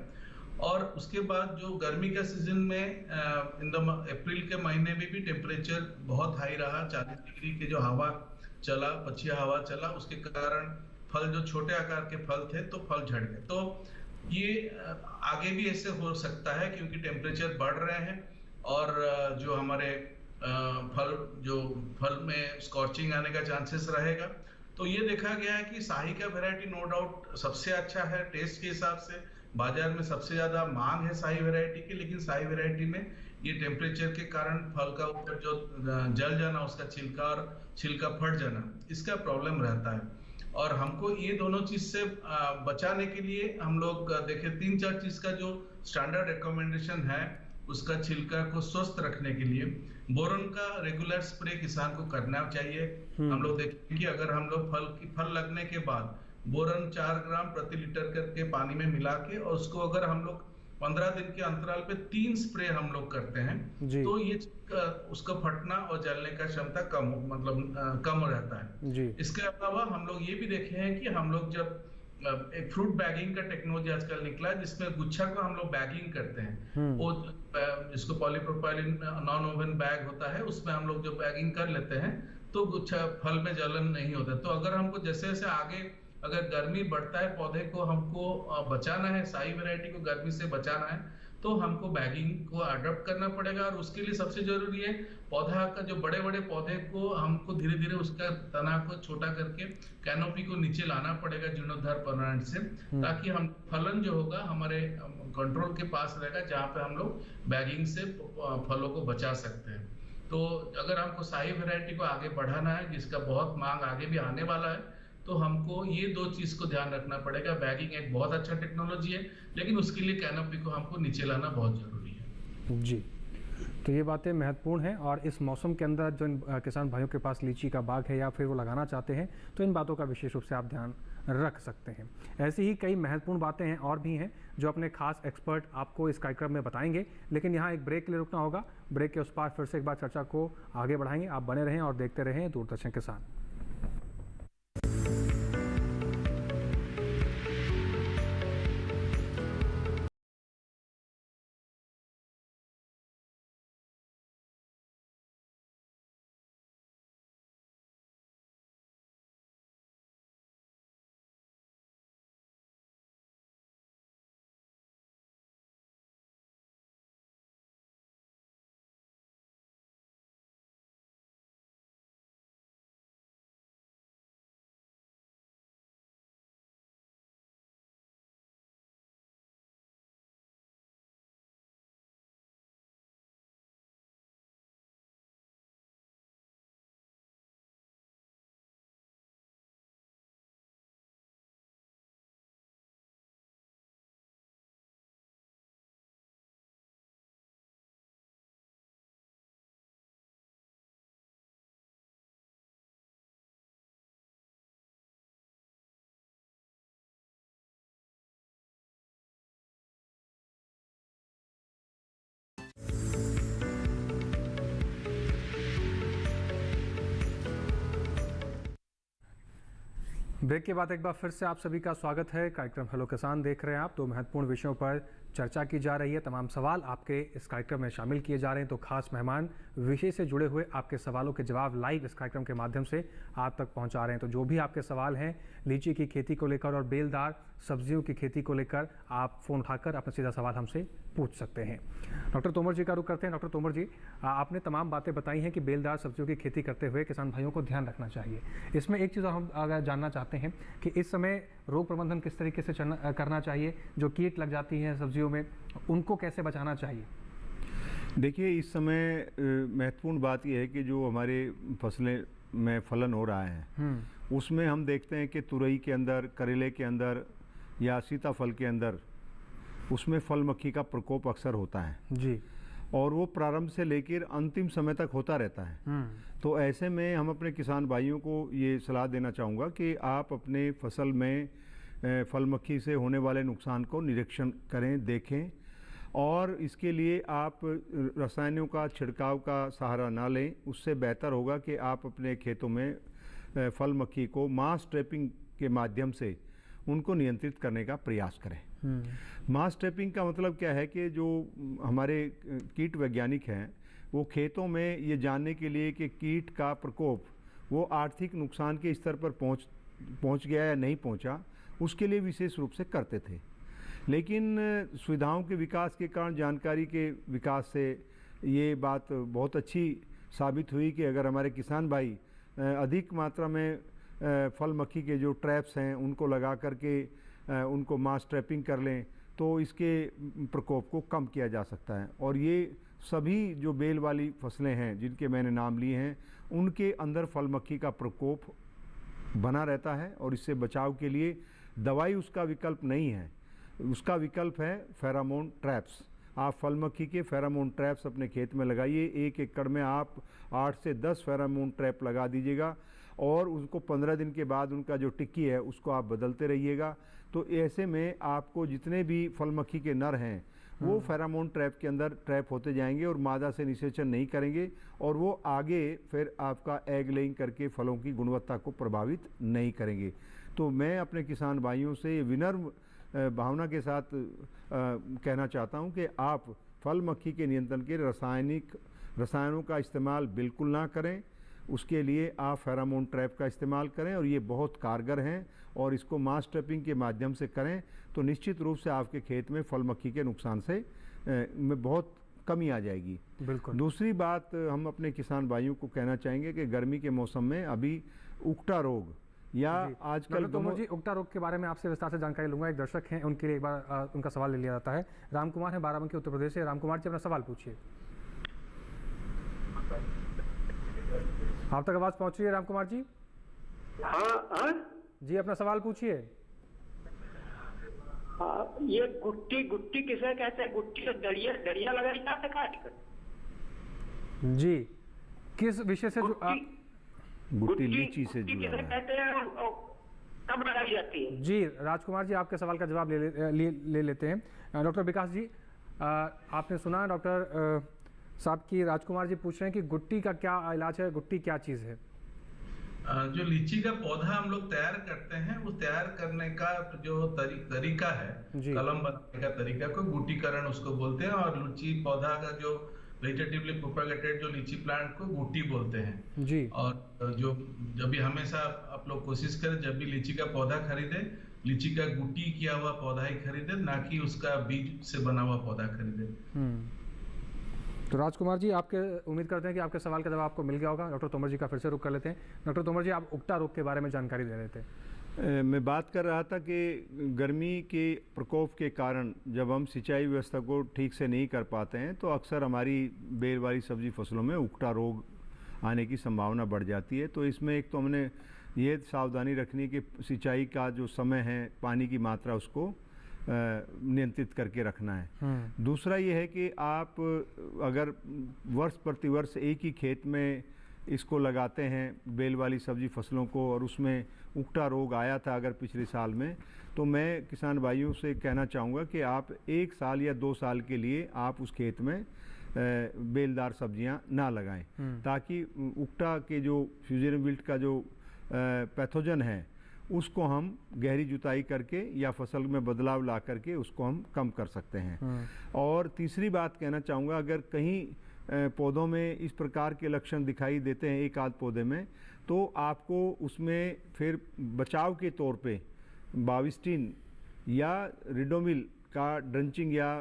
और उसके बाद जो गर्मी का सीजन में अप्रैल के महीने में भी टेम्परेचर बहुत हाई रहा, 40 डिग्री के जो हवा चला, पछिया हवा चला, उसके कारण फल जो छोटे आकार के फल थे तो फल झड़ गए। तो ये आगे भी ऐसे हो सकता है क्योंकि टेम्परेचर बढ़ रहे हैं और जो हमारे फल में स्कॉर्चिंग आने का चांसेस रहेगा। तो ये देखा गया है कि शाही का वैरायटी नो डाउट सबसे अच्छा है टेस्ट के हिसाब से, बाजार में सबसे ज्यादा मांग है शाही वैरायटी की। लेकिन शाही वैरायटी में ये टेम्परेचर के कारण फल का ऊपर जो जल जाना, उसका छिलका और छिलका फट जाना, इसका प्रॉब्लम रहता है। और हमको ये दोनों चीज से बचाने के लिए हम लोग देखें 3-4 चीज का जो स्टैंडर्ड रिकमेंडेशन है उसका छिलका को स्वस्थ रखने के लिए बोरॉन का रेगुलर स्प्रे किसान को करना चाहिए। हम लोग देखें कि अगर हम लोग फल लगने के बाद बोरॉन 4 ग्राम प्रति लीटर करके पानी में मिला के और उसको अगर हम लोग 15 दिन के अंतराल पे 3 स्प्रे हम लोग करते हैं तो ये उसका फटना और जलने का क्षमता कम रहता है जी। इसके अलावा हम लोग ये भी देखे हैं कि हम लोग जब एक फ्रूट बैगिंग का टेक्नोलॉजी आजकल निकला है जिसमें गुच्छा को हम लोग बैगिंग करते हैं, वो जिसको पॉलीप्रोपाइलिन नॉन ओवन बैग होता है उसमें हम लोग जो बैगिंग कर लेते हैं तो गुच्छा फल में जलन नहीं होता। तो अगर हमको जैसे जैसे आगे अगर गर्मी बढ़ता है पौधे को हमको बचाना है, शाही वैरायटी को गर्मी से बचाना है तो हमको बैगिंग को अडॉप्ट करना पड़ेगा। और उसके लिए सबसे जरूरी है पौधा का जो बड़े बड़े पौधे को हमको धीरे धीरे उसका तना को छोटा करके कैनोपी को नीचे लाना पड़ेगा जीर्णोद्धार परमानेंट से, ताकि हम फलन जो होगा हमारे कंट्रोल के पास रहेगा जहाँ पे हम लोग बैगिंग से फलों को बचा सकते हैं। तो अगर हमको शाही वैरायटी को आगे बढ़ाना है जिसका बहुत मांग आगे भी आने वाला है तो हमको ये 2 चीज को ध्यान रखना पड़ेगा। बैगिंग एक बहुत अच्छा टेक्नोलॉजी है लेकिन उसके लिए कैनोपी को हमको नीचे लाना बहुत जरूरी है जी। तो ये बातें महत्वपूर्ण हैं और इस मौसम के अंदर जो इन किसान भाइयों के पास लीची का बाग है या फिर वो लगाना चाहते हैं तो इन बातों का विशेष रूप से आप ध्यान रख सकते हैं। ऐसी ही कई महत्वपूर्ण बातें हैं और भी हैं जो अपने खास एक्सपर्ट आपको इस कार्यक्रम में बताएंगे, लेकिन यहाँ एक ब्रेक के लिए रुकना होगा। ब्रेक के उस पार फिर से एक बार चर्चा को आगे बढ़ाएंगे। आप बने रहें और देखते रहें दूरदर्शन किसान। ब्रेक के बाद एक बार फिर से आप सभी का स्वागत है। कार्यक्रम हेलो किसान देख रहे हैं आप। 2 महत्वपूर्ण विषयों पर चर्चा की जा रही है। तमाम सवाल आपके इस कार्यक्रम में शामिल किए जा रहे हैं। तो खास मेहमान विषय से जुड़े हुए आपके सवालों के जवाब लाइव इस कार्यक्रम के माध्यम से आप तक पहुंचा रहे हैं। तो जो भी आपके सवाल हैं लीची की खेती को लेकर और बेलदार सब्जियों की खेती को लेकर आप फ़ोन उठाकर अपना सीधा सवाल हमसे पूछ सकते हैं। डॉक्टर तोमर जी का रुख करते हैं। डॉक्टर तोमर जी, आपने तमाम बातें बताई हैं कि बेलदार सब्जियों की खेती करते हुए किसान भाइयों को ध्यान रखना चाहिए। इसमें एक चीज़ हम अगर जानना चाहते हैं कि इस समय रोग प्रबंधन किस तरीके से करना चाहिए, जो कीट लग जाती हैं सब्जियों में उनको कैसे बचाना चाहिए? देखिए, इस समय महत्वपूर्ण बात यह है कि जो हमारे फसलें में फलन हो रहा है उसमें हम देखते हैं कि तुरई के अंदर, करेले के अंदर या सीताफल के अंदर उसमें फल मक्खी का प्रकोप अक्सर होता है जी, और वो प्रारंभ से लेकर अंतिम समय तक होता रहता है। तो ऐसे में हम अपने किसान भाइयों को ये सलाह देना चाहूँगा कि आप अपने फसल में फल मक्खी से होने वाले नुकसान को निरीक्षण करें, देखें, और इसके लिए आप रसायनों का छिड़काव का सहारा ना लें। उससे बेहतर होगा कि आप अपने खेतों में फल मक्खी को मास ट्रैपिंग के माध्यम से उनको नियंत्रित करने का प्रयास करें। मास ट्रैपिंग का मतलब क्या है कि जो हमारे कीट वैज्ञानिक हैं वो खेतों में ये जानने के लिए कि कीट का प्रकोप वो आर्थिक नुकसान के स्तर पर पहुंच गया या नहीं पहुंचा, उसके लिए विशेष रूप से करते थे। लेकिन सुविधाओं के विकास के कारण, जानकारी के विकास से ये बात बहुत अच्छी साबित हुई कि अगर हमारे किसान भाई अधिक मात्रा में फल मक्खी के जो ट्रैप्स हैं उनको लगा करके उनको मास ट्रैपिंग कर लें तो इसके प्रकोप को कम किया जा सकता है। और ये सभी जो बेल वाली फसलें हैं जिनके मैंने नाम लिए हैं उनके अंदर फल मक्खी का प्रकोप बना रहता है और इससे बचाव के लिए दवाई उसका विकल्प नहीं है। उसका विकल्प है फेरामोन ट्रैप्स। आप फल मक्खी के फेरामोन ट्रैप्स अपने खेत में लगाइए। 1 एकड़ में आप 8 से 10 फेरामोन ट्रैप लगा दीजिएगा और उसको 15 दिन के बाद उनका जो टिक्की है उसको आप बदलते रहिएगा। तो ऐसे में आपको जितने भी फल मक्खी के नर हैं वो फेरामोन ट्रैप के अंदर ट्रैप होते जाएंगे और मादा से निषेचन नहीं करेंगे और वो आगे फिर आपका एग लेइंग करके फलों की गुणवत्ता को प्रभावित नहीं करेंगे। तो मैं अपने किसान भाइयों से ये विनम्र भावना के साथ कहना चाहता हूँ कि आप फल मक्खी के नियंत्रण के रसायनों का इस्तेमाल बिल्कुल ना करें। उसके लिए आप फेरामोन ट्रैप का इस्तेमाल करें और ये बहुत कारगर हैं और इसको मास ट्रैपिंग के माध्यम से करें तो निश्चित रूप से आपके खेत में फल मक्खी के नुकसान से में बहुत कमी आ जाएगी। बिल्कुल। दूसरी बात हम अपने किसान भाइयों को कहना चाहेंगे कि गर्मी के मौसम में अभी उकटा रोग या आजकल जी उकटा रोग के बारे में आपसे विस्तार से जानकारी लूंगा। एक दर्शक हैं, उनके लिए एक बार उनका सवाल ले लिया जाता है। राम कुमार है बाराबंकी उत्तर प्रदेश से। राम कुमार जी अपना सवाल पूछिए। आप तक आवाज पहुंच रही है राम कुमार जी? हाँ जी अपना सवाल पूछिए। ये गुट्टी किसे कहते हैं? गुट्टी तो डरिया लगाई जाते काट कर। जी किस विषय से? गुट्टी लीची से जुड़ा है। कहते हैं कब लगाई जाती है? जी राजकुमार जी आपके सवाल का जवाब ले लेते हैं। डॉक्टर विकास जी आपने सुना डॉक्टर साहब की राजकुमार जी पूछ रहे हैं कि गुट्टी का क्या इलाज है, गुट्टी क्या चीज है? जो लीची का पौधा हम लोग तैयार करते हैं वो तैयार करने का जो तरीका है, कलम बनाने का तरीका को गुटीकरण उसको बोलते हैं और लीची पौधा का जो वेजिटेटिवली प्रोपेगेटेड जो लीची प्लांट को गुटी बोलते हैं जी। और जो जब भी हमेशा आप लोग कोशिश करें जब भी लीची का पौधा खरीदे लीची का गुटी किया हुआ पौधा ही खरीदे, ना कि उसका बीज से बना हुआ पौधा खरीदे। तो राजकुमार जी आपके उम्मीद करते हैं कि आपके सवाल का जवाब आपको मिल गया होगा। डॉक्टर तोमर जी का फिर से रुख कर लेते हैं। डॉक्टर तोमर जी आप उकटा रोग के बारे में जानकारी दे रहे थे। मैं बात कर रहा था कि गर्मी के प्रकोप के कारण जब हम सिंचाई व्यवस्था को ठीक से नहीं कर पाते हैं तो अक्सर हमारी बेल वाली सब्जी फसलों में उकटा रोग आने की संभावना बढ़ जाती है। तो इसमें एक तो हमने ये सावधानी रखनी कि सिंचाई का जो समय है, पानी की मात्रा उसको नियंत्रित करके रखना है। दूसरा ये है कि आप अगर वर्ष प्रतिवर्ष एक ही खेत में इसको लगाते हैं बेल वाली सब्जी फसलों को और उसमें उकटा रोग आया था अगर पिछले साल में, तो मैं किसान भाइयों से कहना चाहूँगा कि आप 1 साल या 2 साल के लिए आप उस खेत में बेलदार सब्जियां ना लगाएं ताकि उकटा के जो फ्यूजन विल्ट का जो पैथोजन है उसको हम गहरी जुताई करके या फसल में बदलाव ला करके उसको हम कम कर सकते हैं। और तीसरी बात कहना चाहूँगा, अगर कहीं पौधों में इस प्रकार के लक्षण दिखाई देते हैं एक आध पौधे में, तो आपको उसमें फिर बचाव के तौर पे बाविस्टिन या रिडोमिल का ड्रंचिंग या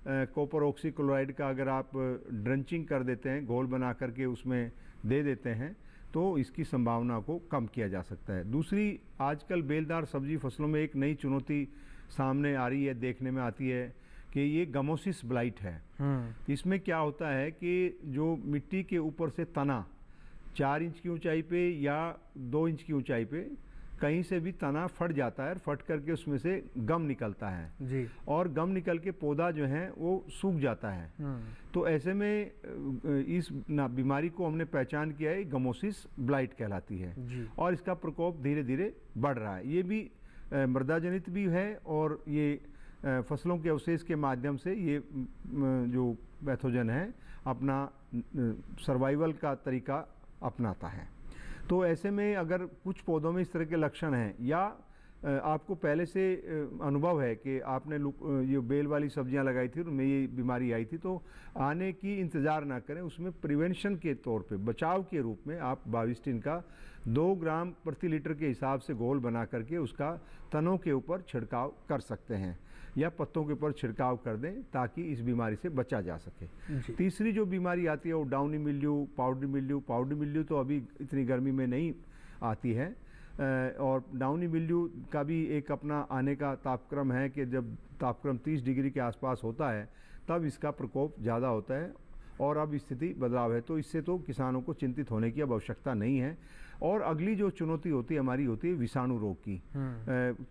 कॉपर ऑक्सीक्लोराइड का अगर आप ड्रंचिंग कर देते हैं, घोल बना करके उसमें दे देते हैं, तो इसकी संभावना को कम किया जा सकता है। दूसरी, आजकल बेलदार सब्जी फसलों में एक नई चुनौती सामने आ रही है, देखने में आती है कि ये गमोसिस ब्लाइट है। इसमें क्या होता है कि जो मिट्टी के ऊपर से तना 4 इंच की ऊंचाई पे या 2 इंच की ऊंचाई पे कहीं से भी तना फट जाता है, फट करके उसमें से गम निकलता है जी। और गम निकल के पौधा जो है वो सूख जाता है। तो ऐसे में इस बीमारी को हमने पहचान किया है, गमोसिस ब्लाइट कहलाती है जी। और इसका प्रकोप धीरे धीरे बढ़ रहा है। ये भी मृदा जनित भी है और ये फसलों के अवशेष के माध्यम से ये जो पैथोजन है अपना सर्वाइवल का तरीका अपनाता है। तो ऐसे में अगर कुछ पौधों में इस तरह के लक्षण हैं या आपको पहले से अनुभव है कि आपने ये बेल वाली सब्जियां लगाई थी उनमें ये बीमारी आई थी, तो आने की इंतज़ार ना करें, उसमें प्रिवेंशन के तौर पे बचाव के रूप में आप बाविस्टिन का 2 ग्राम प्रति लीटर के हिसाब से घोल बना करके उसका तनों के ऊपर छिड़काव कर सकते हैं या पत्तों के ऊपर छिड़काव कर दें ताकि इस बीमारी से बचा जा सके। तीसरी जो बीमारी आती है वो downy mildew, powdery mildew. Powdery mildew तो अभी इतनी गर्मी में नहीं आती है और डाउनी मिल्ड्यू का भी एक अपना आने का तापक्रम है कि जब तापक्रम 30 डिग्री के आसपास होता है तब इसका प्रकोप ज़्यादा होता है और अब स्थिति बदलाव है। तो इससे तो किसानों को चिंतित होने की अब आवश्यकता नहीं है। और अगली जो चुनौती होती है हमारी होती है विषाणु रोग की।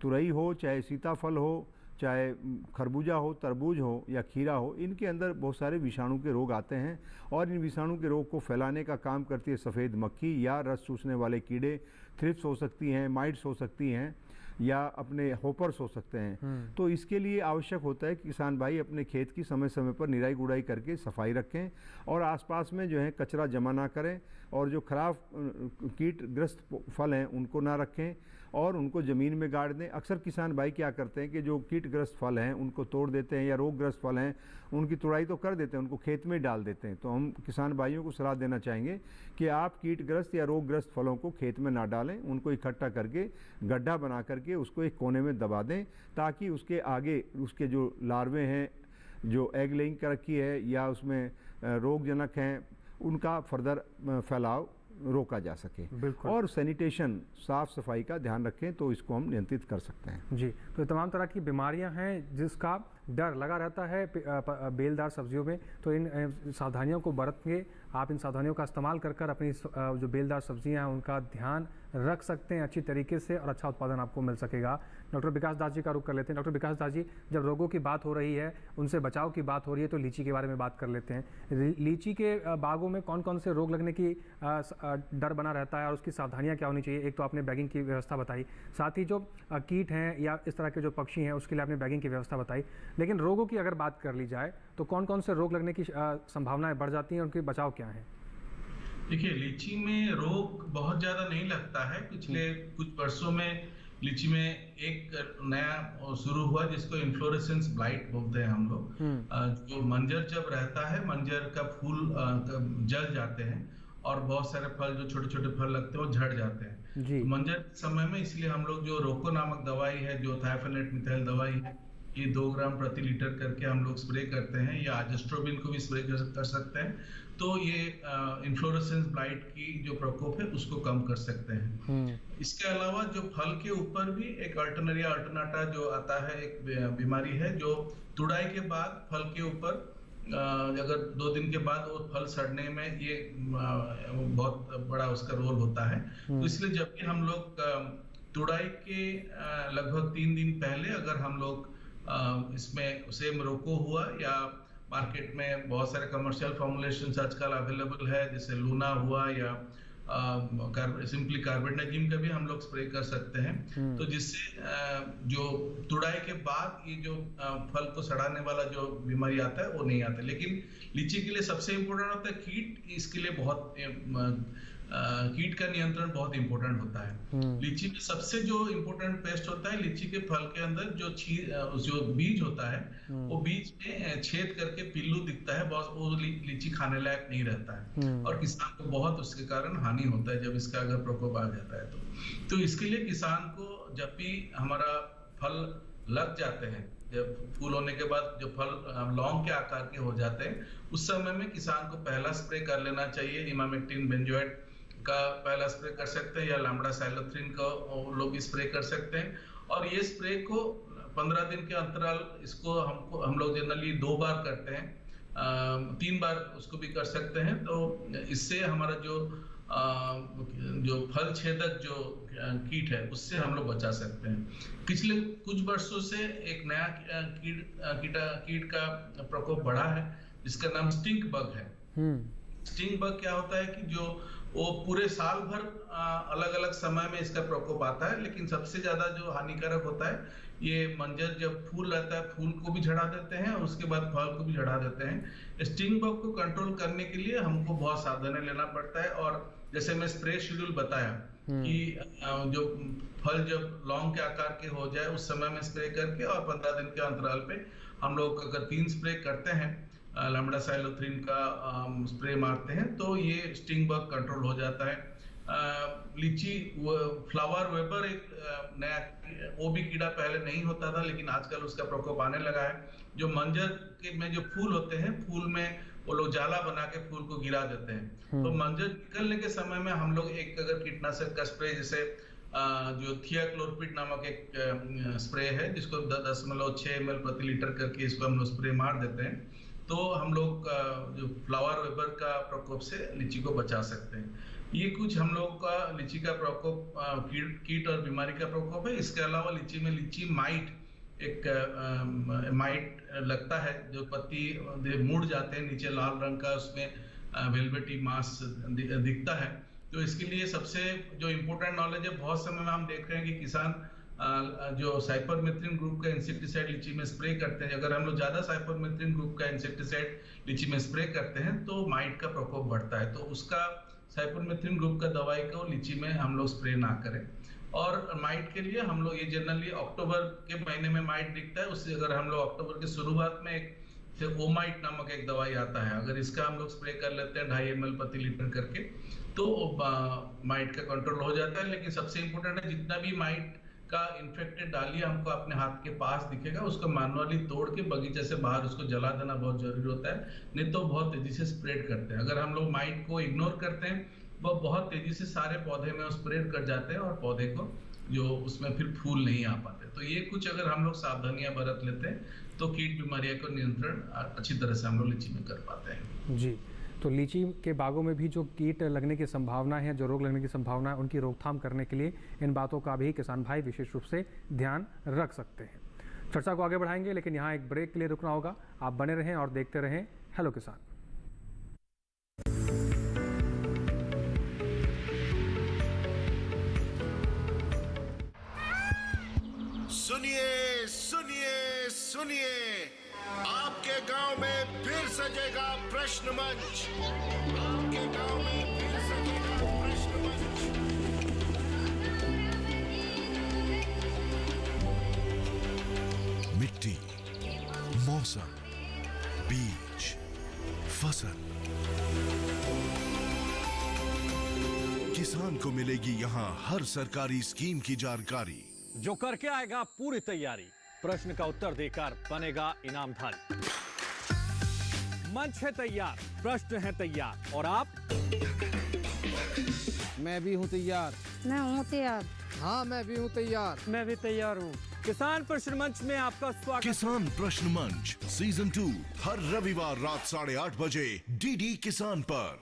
तुरई हो चाहे सीताफल हो चाहे खरबूजा हो, तरबूज हो या खीरा हो, इनके अंदर बहुत सारे विषाणु के रोग आते हैं और इन विषाणु के रोग को फैलाने का काम करती है सफ़ेद मक्खी या रस चूसने वाले कीड़े। थ्रिप्स हो सकती हैं, माइट्स हो सकती हैं या अपने होपर्स हो सकते हैं। तो इसके लिए आवश्यक होता है कि किसान भाई अपने खेत की समय समय पर निराई गुड़ाई करके सफाई रखें और आसपास में जो है कचरा जमा ना करें और जो खराब कीटग्रस्त फल हैं उनको ना रखें और उनको ज़मीन में गाड़ दें। अक्सर किसान भाई क्या करते हैं कि जो कीटग्रस्त फल हैं उनको तोड़ देते हैं या रोगग्रस्त फल हैं उनकी तुड़ाई तो कर देते हैं, उनको खेत में डाल देते हैं। तो हम किसान भाइयों को सलाह देना चाहेंगे कि आप कीटग्रस्त या रोगग्रस्त फलों को खेत में ना डालें, उनको इकट्ठा करके गड्ढा बना करके उसको एक कोने में दबा दें ताकि उसके आगे उसके जो लार्वे हैं, जो एग लेइंग कर रखी है या उसमें रोगजनक हैं, उनका फर्दर फैलाव रोका जा सके। बिल्कुल। और सैनिटेशन, साफ़ सफाई का ध्यान रखें तो इसको हम नियंत्रित कर सकते हैं। जी, तो तमाम तरह की बीमारियां हैं जिसका डर लगा रहता है बेलदार सब्जियों में, तो इन सावधानियों को बरतेंगे आप, इन सावधानियों का इस्तेमाल कर अपनी जो बेलदार सब्जियां हैं उनका ध्यान रख सकते हैं अच्छी तरीके से और अच्छा उत्पादन आपको मिल सकेगा। डॉक्टर विकास दास जी का रुख कर लेते हैं। डॉक्टर विकास दास जी, जब रोगों की बात हो रही है, उनसे बचाव की बात हो रही है, तो लीची के बारे में बात कर लेते हैं। लीची के बागों में कौन कौन से रोग लगने की डर बना रहता है और उसकी सावधानियाँ क्या होनी चाहिए? एक तो आपने बैगिंग की व्यवस्था बताई, साथ ही जो कीट हैं या इस तरह के जो पक्षी हैं उसके लिए आपने बैगिंग की व्यवस्था बताई, लेकिन रोगों की अगर बात कर ली जाए तो कौन कौन से रोग लगने की संभावनाएं बढ़ जाती हैं, उनके बचाव क्या है? देखिए, लीची में रोग बहुत ज्यादा नहीं लगता है। पिछले कुछ वर्षों में लीची में एक नया शुरू हुआ जिसको इन्फ्लोरेसेंस ब्लाइट बोलते हैं हम लोग। जो मंजर जब रहता है, मंजर का फूल जल जाते हैं और बहुत सारे फल, जो छोटे छोटे फल लगते हैं, वो झड़ जाते हैं। तो मंजर के समय में इसलिए हम लोग जो रोको नामक दवाई है, जो थाइफेनेट मिथाइल दवाई है, ये 2 ग्राम प्रति लीटर करके हम लोग स्प्रे करते हैं, या एज़ोस्ट्रोबिन को भी स्प्रे कर सकते हैं। तो ये इन्फ्लोरेसेंस ब्लाइट की जो प्रकोप है उसको कम कर सकते हैं। इसके अलावा जो फल के ऊपर भी एक अल्टरनेरिया अल्टरनाटा जो आता है, एक बीमारी है जो तुड़ाई के बाद फल के ऊपर अगर 2 दिन के बाद वो फल सड़ने में ये बहुत बड़ा उसका रोल होता है। तो इसलिए जब भी हम लोग तुड़ाई के लगभग 3 दिन पहले अगर हम लोग इसमें सेम रोको हुआ, या मार्केट में बहुत सारे कमर्शियल फॉर्मुलेशंस आजकल अवेलेबल है, जैसे लूना हुआ या सिंपली कार्बेंडाजिम का भी हम लोग स्प्रे कर सकते हैं। तो जिससे जो तुड़ाई के बाद ये जो फल को सड़ाने वाला जो बीमारी आता है वो नहीं आता। लेकिन लीची के लिए सबसे इम्पोर्टेंट होता है कीट। इसके लिए बहुत कीट का नियंत्रण बहुत इंपॉर्टेंट होता है। लीची में सबसे जो इम्पोर्टेंट पेस्ट होता है, लीची के फल के अंदर जो बीज होता है, वो बीज में छेद करके पिल्लू दिखता है, बहुत वो लीची खाने लायक नहीं रहता है और किसान को बहुत उसके कारण हानि होता है जब इसका अगर प्रकोप आ जाता है। तो इसके लिए किसान को जब भी हमारा फल लग जाते हैं, जब फूल होने के बाद जो फल लौंग के आकार के हो जाते हैं, उस समय में किसान को पहला स्प्रे कर लेना चाहिए। इमामेक्टिन बेंजोएट का पहला स्प्रे कर सकते हैं, या लैम्बडा साइलोथ्रिन का लोग भी स्प्रे कर सकते हैं। और ये स्प्रे को 15 दिन के अंतराल, इसको हम लोग जनरली 2 बार करते हैं, 3 बार उसको भी कर सकते हैं। तो इससे हमारा जो फल छेदक जो कीट है उससे हम लोग बचा सकते हैं। पिछले कुछ वर्षों से एक नया कीट का प्रकोप बढ़ा है जिसका नाम स्टिंक बग है। स्टिंग बग क्या होता है कि जो वो पूरे साल भर अलग अलग समय में इसका प्रकोप आता है, लेकिन सबसे ज्यादा जो हानिकारक होता है, ये मंजर जब फूल रहता है, फूल को भी झड़ा देते हैं और उसके बाद फल को भी झड़ा देते हैं। स्टिंग बग को कंट्रोल करने के लिए हमको बहुत सावधानी लेना पड़ता है। और जैसे मैं स्प्रे शेड्यूल बताया कि जो फल जब लौंग के आकार के हो जाए उस समय में स्प्रे करके, और 15 दिन के अंतराल पे हम लोग अगर 3 स्प्रे करते हैं, लैम्बडा साइलोथ्रिन का स्प्रे मारते हैं, तो ये स्टिंग बग कंट्रोल हो जाता है। लीची फ्लावर वेपर एक नया, वो भी कीड़ा पहले नहीं होता था, लेकिन आजकल उसका प्रकोप आने लगा है। जो मंजर के में जो फूल होते हैं, फूल में वो लोग जाला बना के फूल को गिरा देते हैं। तो मंजर निकलने के समय में हम लोग एक अगर कीटनाशक का स्प्रे, जैसे जो थियाक्लोरपिड नामक एक स्प्रे है, जिसको 10.6 ml प्रति लीटर करके इसको हम लोग स्प्रे मार देते हैं, तो हम लोग जो फ्लावर वेपर का प्रकोप से लीची को बचा सकते हैं। ये कुछ हम लोग का लीची का प्रकोप, कीट और बीमारी का प्रकोप है। इसके अलावा लीची में लीची माइट एक माइट लगता है, जो पत्ती मुड़ जाते हैं नीचे, लाल रंग का उसमें वेलवेटी मास दिखता है। तो इसके लिए सबसे जो इम्पोर्टेंट नॉलेज है, बहुत समय में हम देख रहे हैं कि किसान जो साइपरमेथ्रिन ग्रुप का इंसेक्टिसाइड लीची में स्प्रे करते हैं। अगर हम लोग ज्यादा साइपरमेथ्रिन ग्रुप का इंसेक्टिसाइड लीची में स्प्रे करते हैं तो माइट का प्रकोप बढ़ता है। तो उसका साइपरमेथ्रिन ग्रुप का दवाई को लीची में हम लोग स्प्रे ना करें। और माइट के लिए हम लोग ये जनरली अक्टूबर के महीने में माइट दिखता है, उससे अगर हम लोग अक्टूबर के शुरुआत में एक ओमाइट नामक एक दवाई आता है, अगर इसका हम लोग स्प्रे कर लेते हैं 2.5 ml प्रति लीटर करके, तो माइट का कंट्रोल हो जाता है। लेकिन सबसे इम्पोर्टेंट है, जितना भी माइट का इन्फेक्टेड डालिया हमको अपने हाथ के पास दिखेगा, उसको मैनुअली तोड़ के बगीचे से बाहर उसको जला देना बहुत जरूरी होता है, नहीं तो बहुत तेजी से स्प्रेड करते हैं। अगर हम लोग माइट को इग्नोर करते हैं, वो बहुत तेजी से सारे पौधे में स्प्रेड कर जाते हैं और पौधे को जो उसमें फिर फूल नहीं आ पाते। तो ये कुछ अगर हम लोग सावधानियां बरत लेते हैं तो कीट बीमारियों को नियंत्रण अच्छी तरह से हम लोग लीची में कर पाते हैं। जी, तो लीची के बागों में भी जो कीट लगने की संभावना है, जो रोग लगने की संभावना है, उनकी रोकथाम करने के लिए इन बातों का भी किसान भाई विशेष रूप से ध्यान रख सकते हैं। चर्चा को आगे बढ़ाएंगे, लेकिन यहाँ एक ब्रेक के लिए रुकना होगा। आप बने रहें और देखते रहें हेलो किसान। सुनिए सुनिए सुनिए, आपके गांव में फिर सजेगा प्रश्न मंच। आपके गांव में फिर सजेगा प्रश्न मंच। मिट्टी, मौसम, बीज, फसल, किसान को मिलेगी यहाँ हर सरकारी स्कीम की जानकारी। जो करके आएगा पूरी तैयारी, प्रश्न का उत्तर देकर बनेगा इनामधारी। मंच है तैयार, प्रश्न है तैयार, और आप? मैं भी हूँ तैयार। मैं हूँ तैयार। हाँ, मैं भी हूँ तैयार। मैं भी तैयार हूँ। किसान प्रश्न मंच में आपका स्वागत। किसान प्रश्न मंच सीजन 2 हर रविवार रात 8:30 बजे डीडी किसान पर।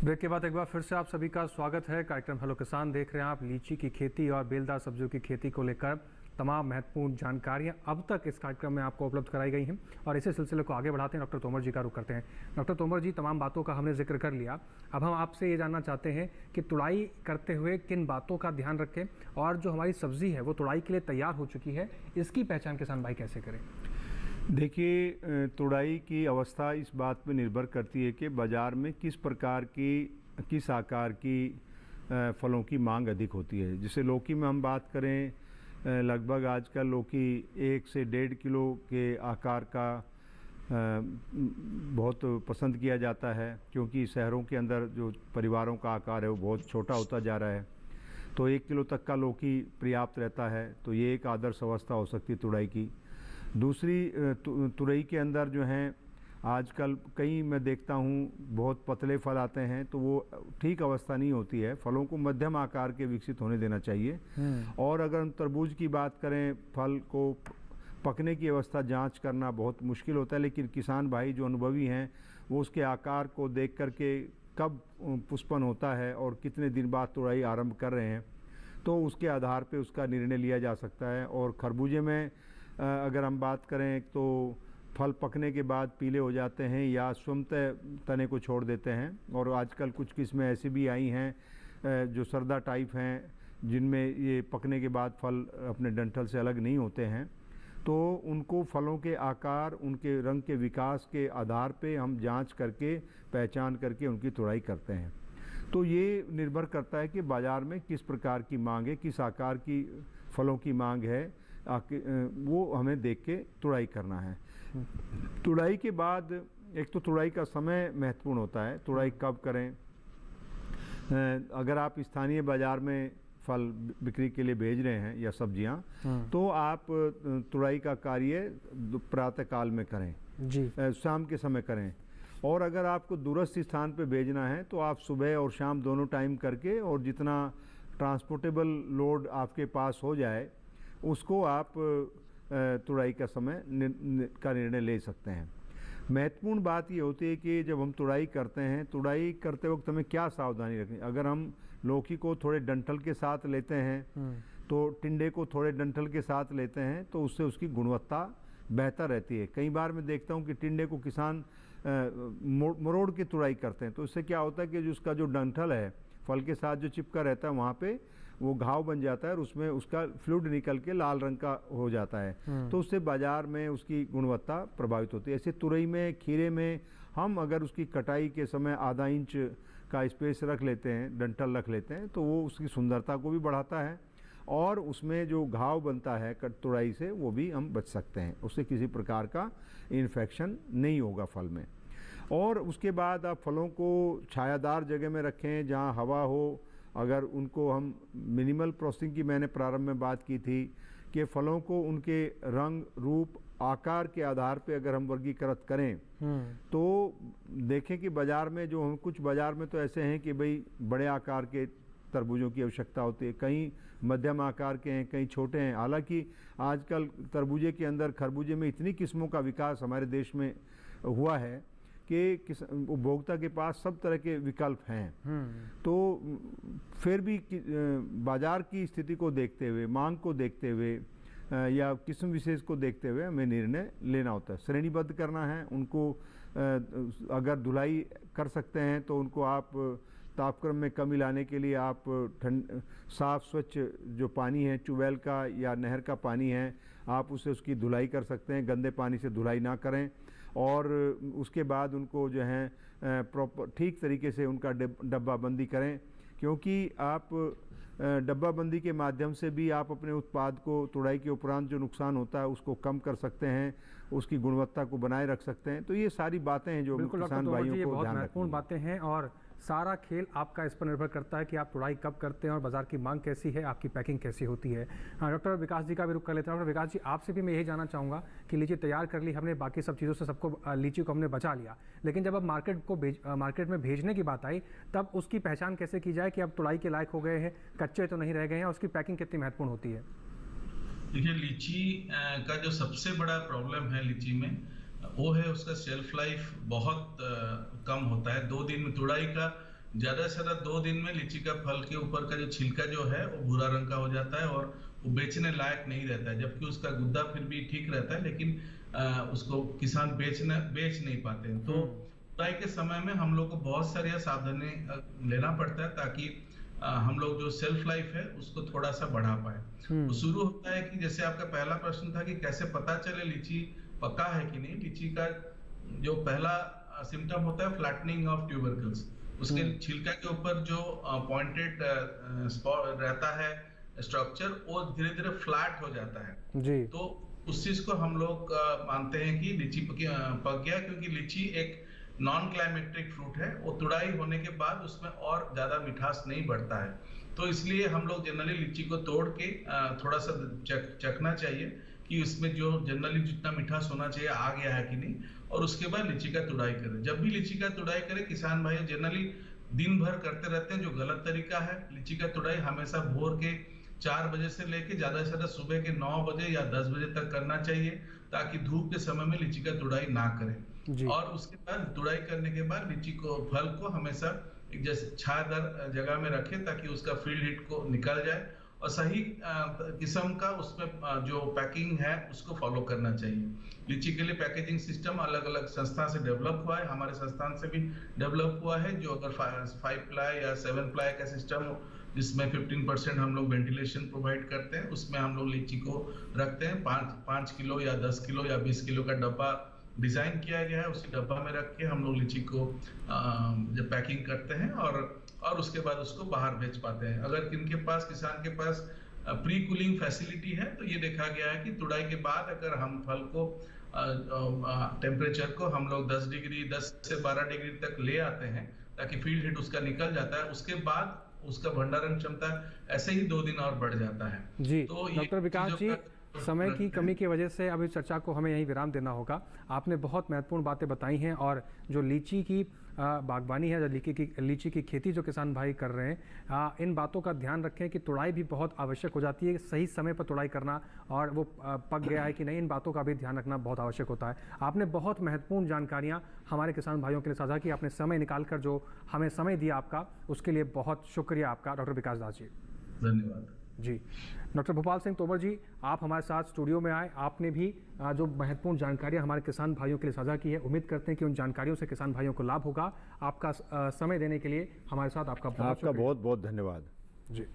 ब्रेक के बाद एक बार फिर से आप सभी का स्वागत है। कार्यक्रम हेलो किसान देख रहे हैं आप। लीची की खेती और बेलदार सब्जियों की खेती को लेकर तमाम महत्वपूर्ण जानकारियां अब तक इस कार्यक्रम में आपको उपलब्ध कराई गई हैं और इसी सिलसिले को आगे बढ़ाते हैं। डॉक्टर तोमर जी का रुख करते हैं। डॉक्टर तोमर जी, तमाम बातों का हमने जिक्र कर लिया। अब हम आपसे ये जानना चाहते हैं कि तुड़ाई करते हुए किन बातों का ध्यान रखें और जो हमारी सब्जी है वो तुड़ाई के लिए तैयार हो चुकी है, इसकी पहचान किसान भाई कैसे करें? देखिए, तुड़ाई की अवस्था इस बात पर निर्भर करती है कि बाज़ार में किस प्रकार की, किस आकार की फलों की मांग अधिक होती है। जैसे लौकी में हम बात करें, लगभग आजकल लौकी 1 से 1.5 किलो के आकार का बहुत पसंद किया जाता है, क्योंकि शहरों के अंदर जो परिवारों का आकार है वो बहुत छोटा होता जा रहा है। तो 1 किलो तक का लौकी पर्याप्त रहता है। तो ये एक आदर्श अवस्था हो सकती है तुड़ाई की। दूसरी, तुरई के अंदर जो हैं आजकल कई मैं देखता हूँ बहुत पतले फल आते हैं, तो वो ठीक अवस्था नहीं होती है। फलों को मध्यम आकार के विकसित होने देना चाहिए। और अगर हम तरबूज की बात करें, फल को पकने की अवस्था जांच करना बहुत मुश्किल होता है, लेकिन किसान भाई जो अनुभवी हैं वो उसके आकार को देख करके कब पुष्पन होता है और कितने दिन बाद तुड़ाई आरंभ कर रहे हैं, तो उसके आधार पर उसका निर्णय लिया जा सकता है। और खरबूजे में अगर हम बात करें तो फल पकने के बाद पीले हो जाते हैं या स्वतः तने को छोड़ देते हैं। और आजकल कुछ किस्में ऐसी भी आई हैं जो सरदा टाइप हैं, जिनमें ये पकने के बाद फल अपने डंठल से अलग नहीं होते हैं। तो उनको फलों के आकार, उनके रंग के विकास के आधार पे हम जांच करके, पहचान करके उनकी तुड़ाई करते हैं। तो ये निर्भर करता है कि बाज़ार में किस प्रकार की मांग है, किस आकार की फलों की मांग है, वो हमें देख के तुड़ाई करना है। तुड़ाई के बाद एक तो तुड़ाई का समय महत्वपूर्ण होता है। तुड़ाई कब करें? अगर आप स्थानीय बाज़ार में फल बिक्री के लिए भेज रहे हैं या सब्जियां, तो आप तुड़ाई का कार्य प्रातः काल में करें जी, शाम के समय करें। और अगर आपको दूरस्थ स्थान पे भेजना है तो आप सुबह और शाम दोनों टाइम करके, और जितना ट्रांसपोर्टेबल लोड आपके पास हो जाए उसको आप तुड़ाई का समय का निर्णय ले सकते हैं। महत्वपूर्ण बात ये होती है कि जब हम तुड़ाई करते हैं, तुड़ाई करते वक्त हमें क्या सावधानी रखनी। अगर हम लौकी को थोड़े डंठल के साथ लेते हैं तो टिंडे को थोड़े डंठल के साथ लेते हैं तो उससे उसकी गुणवत्ता बेहतर रहती है। कई बार मैं देखता हूँ कि टिंडे को किसान मरोड़ के तुड़ाई करते हैं, तो इससे क्या होता है कि जो उसका जो डंठल है फल के साथ जो चिपका रहता है वहाँ पे वो घाव बन जाता है और उसमें उसका फ्लूइड निकल के लाल रंग का हो जाता है, तो उससे बाजार में उसकी गुणवत्ता प्रभावित होती है। ऐसे तुरई में, खीरे में हम अगर उसकी कटाई के समय आधा इंच का स्पेस रख लेते हैं, डंठल रख लेते हैं, तो वो उसकी सुंदरता को भी बढ़ाता है और उसमें जो घाव बनता है तुड़ाई से वो भी हम बच सकते हैं, उससे किसी प्रकार का इन्फेक्शन नहीं होगा फल में। और उसके बाद आप फलों को छायादार जगह में रखें जहाँ हवा हो। अगर उनको हम मिनिमल प्रोसेसिंग की मैंने प्रारंभ में बात की थी कि फलों को उनके रंग, रूप, आकार के आधार पे अगर हम वर्गीकृत करें तो देखें कि बाज़ार में जो हम कुछ बाज़ार में तो ऐसे हैं कि भाई बड़े आकार के तरबूजों की आवश्यकता होती है, कहीं मध्यम आकार के हैं, कहीं छोटे हैं। हालांकि आजकल तरबूजे के अंदर, खरबूजे में इतनी किस्मों का विकास हमारे देश में हुआ है कि उपभोक्ता के पास सब तरह के विकल्प हैं। तो फिर भी बाज़ार की स्थिति को देखते हुए, मांग को देखते हुए या किस्म विशेष को देखते हुए हमें निर्णय लेना होता है, श्रेणीबद्ध करना है उनको। अगर धुलाई कर सकते हैं तो उनको आप तापक्रम में कमी लाने के लिए आप साफ़ स्वच्छ जो पानी है, ट्यूबवेल का या नहर का पानी है, आप उससे उसकी धुलाई कर सकते हैं। गंदे पानी से धुलाई ना करें और उसके बाद उनको जो है प्रॉपर ठीक तरीके से उनका डब्बा बंदी करें, क्योंकि आप डब्बा बंदी के माध्यम से भी आप अपने उत्पाद को तुड़ाई के उपरांत जो नुकसान होता है उसको कम कर सकते हैं, उसकी गुणवत्ता को बनाए रख सकते हैं। तो ये सारी बातें हैं जो किसान भाइयों को ध्यान महत्वपूर्ण बातें हैं और सारा खेल आपका इस पर निर्भर करता है कि आप तुड़ाई कब करते हैं और बाजार की मांग कैसी है, आपकी पैकिंग कैसी होती है। हाँ, डॉक्टर विकास जी का भी रुख कर लेते हैं। डॉक्टर विकास जी, आपसे भी मैं यही जानना चाहूँगा कि लीची तैयार कर ली हमने, बाकी सब चीज़ों से सबको लीची को हमने बचा लिया, लेकिन जब अब मार्केट में भेजने की बात आई तब उसकी पहचान कैसे की जाए कि अब तुड़ाई के लायक हो गए हैं, कच्चे तो नहीं रह गए हैं, और उसकी पैकिंग कितनी महत्वपूर्ण होती है? देखिए, लीची का जो सबसे बड़ा प्रॉब्लम है लीची में वो है उसका शेल्फ लाइफ बहुत कम होता है। 2 दिन में तुड़ाई का ज्यादा से ज्यादा 2 दिन में लीची का फल के ऊपर का जो छिलका जो है वो भूरा रंग का हो जाता है और वो बेचने लायक नहीं रहता है, जबकि उसका गुद्दा फिर भी ठीक रहता है, लेकिन उसको किसान बेच नहीं पाते हैं। तो तुड़ाई के समय में हम लोग को बहुत सारी सावधानी लेना पड़ता है ताकि हम लोग जो सेल्फ लाइफ है उसको थोड़ा सा बढ़ा पाए। तो शुरू होता है कि जैसे आपका पहला प्रश्न था कि कैसे पता चले लीची पका है कि नहीं। लीची का जो पहला सिम्टम होता है फ्लैटनिंग ऑफ ट्यूबरकल्स, उसके छिलका के ऊपर जो पॉइंटेड स्पॉट रहता है स्ट्रक्चर, वो धीरे धीरे फ्लैट हो जाता है जी। तो उस चीज को हम लोग मानते हैं कि लीची पक गया, क्योंकि लीची एक नॉन क्लाइमेट्रिक फ्रूट है, वो तुड़ाई होने के बाद उसमें और ज्यादा मिठास नहीं बढ़ता है। तो इसलिए हम लोग जनरली लीची को तोड़ के थोड़ा सा चखना चाहिए कि उसमें जो जनरली जितना मिठास होना चाहिए आ गया है कि नहीं, और उसके बाद लीची का तुड़ाई करें। जब भी लीची का तुड़ाई करें, किसान भाई जनरली दिन भर करते रहते हैं, जो गलत तरीका है। लीची का तुड़ाई हमेशा भोर के 4 बजे से लेके ज्यादा से ज्यादा सुबह के 9 बजे या 10 बजे तक करना चाहिए, ताकि धूप के समय में लीची का तुड़ाई ना करें। और उसके बाद तुड़ाई करने के बाद लीची को, फल को हमेशा एक जैसे छायादार जगह में रखें ताकि उसका फील्ड हीट को निकल जाए, और सही किस्म का उसमें जो पैकिंग है उसको फॉलो करना चाहिए। लीची के लिए पैकेजिंग सिस्टम अलग अलग संस्था से डेवलप हुआ है, हमारे संस्थान से भी डेवलप हुआ है। जो अगर 5 प्लाई या 7 प्लाई का सिस्टम हो, जिसमें 15% हम लोग वेंटिलेशन प्रोवाइड करते हैं, उसमें हम लोग लीची को रखते हैं। 5 किलो या 10 किलो या 20 किलो का डब्बा डिजाइन किया गया है, उसी डब्बा में रख के हम लोग लीची को जब पैकिंग करते हैं और उसके बाद उसको बाहर बेच पाते हैं। अगर किसान के पास प्री कूलिंग फैसिलिटी है, तो ये देखा गया है कि तुड़ाई के बाद अगर हम फल को टेम्परेचर को हम लोग 10 से 12 डिग्री तक ले आते हैं ताकि फील्ड हीट उसका निकल जाता है, उसके बाद उसका भंडारण क्षमता ऐसे ही 2 दिन और बढ़ जाता है जी। तो डॉक्टर विकास जी, समय की कमी की वजह से अभी चर्चा को हमें यहीं विराम देना होगा। आपने बहुत महत्वपूर्ण बातें बताई हैं और जो लीची की बागवानी है, जो लीची की खेती जो किसान भाई कर रहे हैं, इन बातों का ध्यान रखें कि तुड़ाई भी बहुत आवश्यक हो जाती है, सही समय पर तुड़ाई करना और वो पक गया है कि नहीं, इन बातों का भी ध्यान रखना बहुत आवश्यक होता है। आपने बहुत महत्वपूर्ण जानकारियाँ हमारे किसान भाइयों के लिए साझा की। आपने समय निकालकर जो हमें समय दिया आपका, उसके लिए बहुत शुक्रिया आपका डॉक्टर विकास दास जी। धन्यवाद जी। डॉक्टर भोपाल सिंह तोमर जी, आप हमारे साथ स्टूडियो में आए, आपने भी जो महत्वपूर्ण जानकारियां हमारे किसान भाइयों के लिए साझा की है, उम्मीद करते हैं कि उन जानकारियों से किसान भाइयों को लाभ होगा। आपका समय देने के लिए हमारे साथ आपका बहुत बहुत धन्यवाद जी।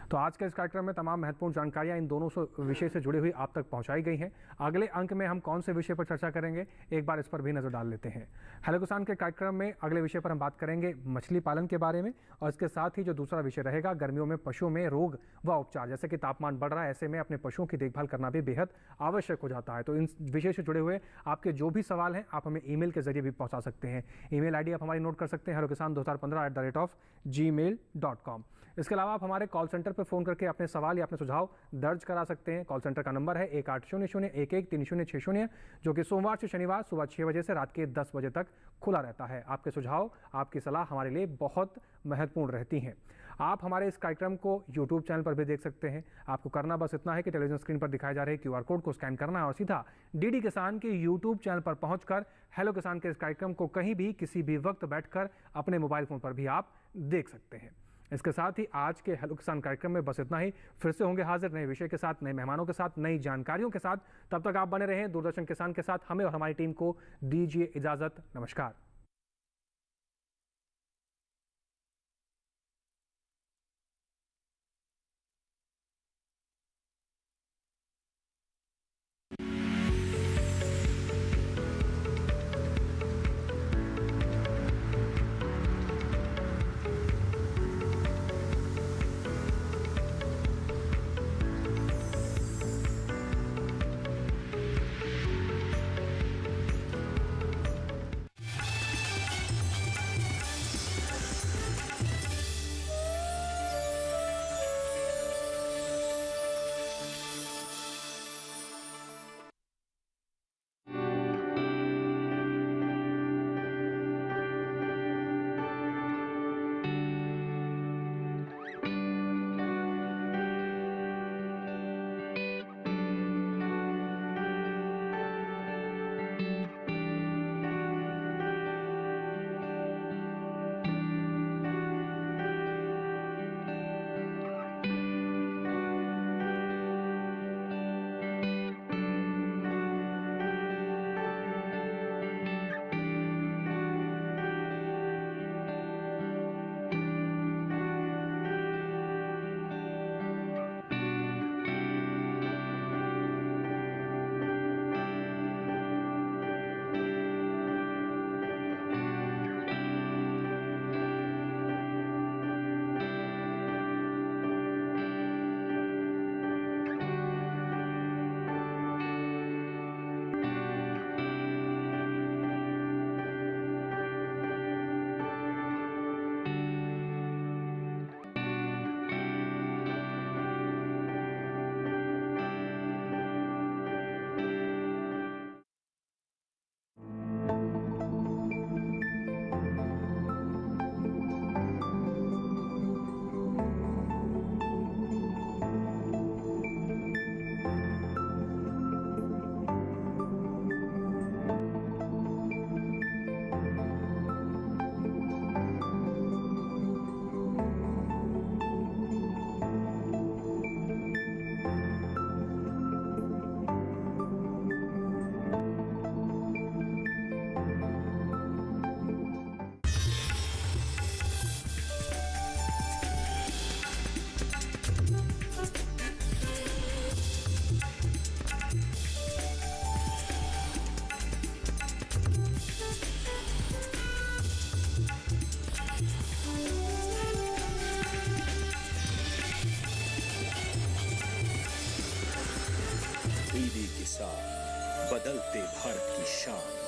तो आज के इस कार्यक्रम में तमाम महत्वपूर्ण जानकारियां इन दोनों विषय से जुड़ी हुई आप तक पहुंचाई गई हैं। अगले अंक में हम कौन से विषय पर चर्चा करेंगे, एक बार इस पर भी नजर डाल लेते हैं। हेलो किसान के कार्यक्रम में अगले विषय पर हम बात करेंगे मछली पालन के बारे में, और इसके साथ ही जो दूसरा विषय रहेगा, गर्मियों में पशुओं में रोग व उपचार। जैसे कि तापमान बढ़ रहा है, ऐसे में अपने पशुओं की देखभाल करना भी बेहद आवश्यक हो जाता है। तो इन विषय से जुड़े हुए आपके जो भी सवाल हैं, आप हमें ईमेल के जरिए भी पहुंचा सकते हैं। ईमेल आईडी आप हमारी नोट कर सकते हैं, hellokisan2015@gmail.com। इसके अलावा आप हमारे कॉल सेंटर पर फ़ोन करके अपने सवाल या अपने सुझाव दर्ज करा सकते हैं। कॉल सेंटर का नंबर है 1800-11-3060, जो कि सोमवार से शनिवार सुबह 6 बजे से रात के 10 बजे तक खुला रहता है। आपके सुझाव, आपकी सलाह हमारे लिए बहुत महत्वपूर्ण रहती हैं। आप हमारे इस कार्यक्रम को यूट्यूब चैनल पर भी देख सकते हैं। आपको करना बस इतना है कि टेलीविजन स्क्रीन पर दिखाए जा रहे QR कोड को स्कैन करना है और सीधा DD किसान के यूट्यूब चैनल पर पहुंचकर हेलो किसान के इस कार्यक्रम को कहीं भी किसी भी वक्त बैठकर अपने मोबाइल फ़ोन पर भी आप देख सकते हैं। इसके साथ ही आज के हेलो किसान कार्यक्रम में बस इतना ही। फिर से होंगे हाजिर नए विषय के साथ, नए मेहमानों के साथ, नई जानकारियों के साथ। तब तक आप बने रहें दूरदर्शन किसान के साथ। हमें और हमारी टीम को दीजिए इजाजत। नमस्कार। DD किसान, बदलते भारत की शान।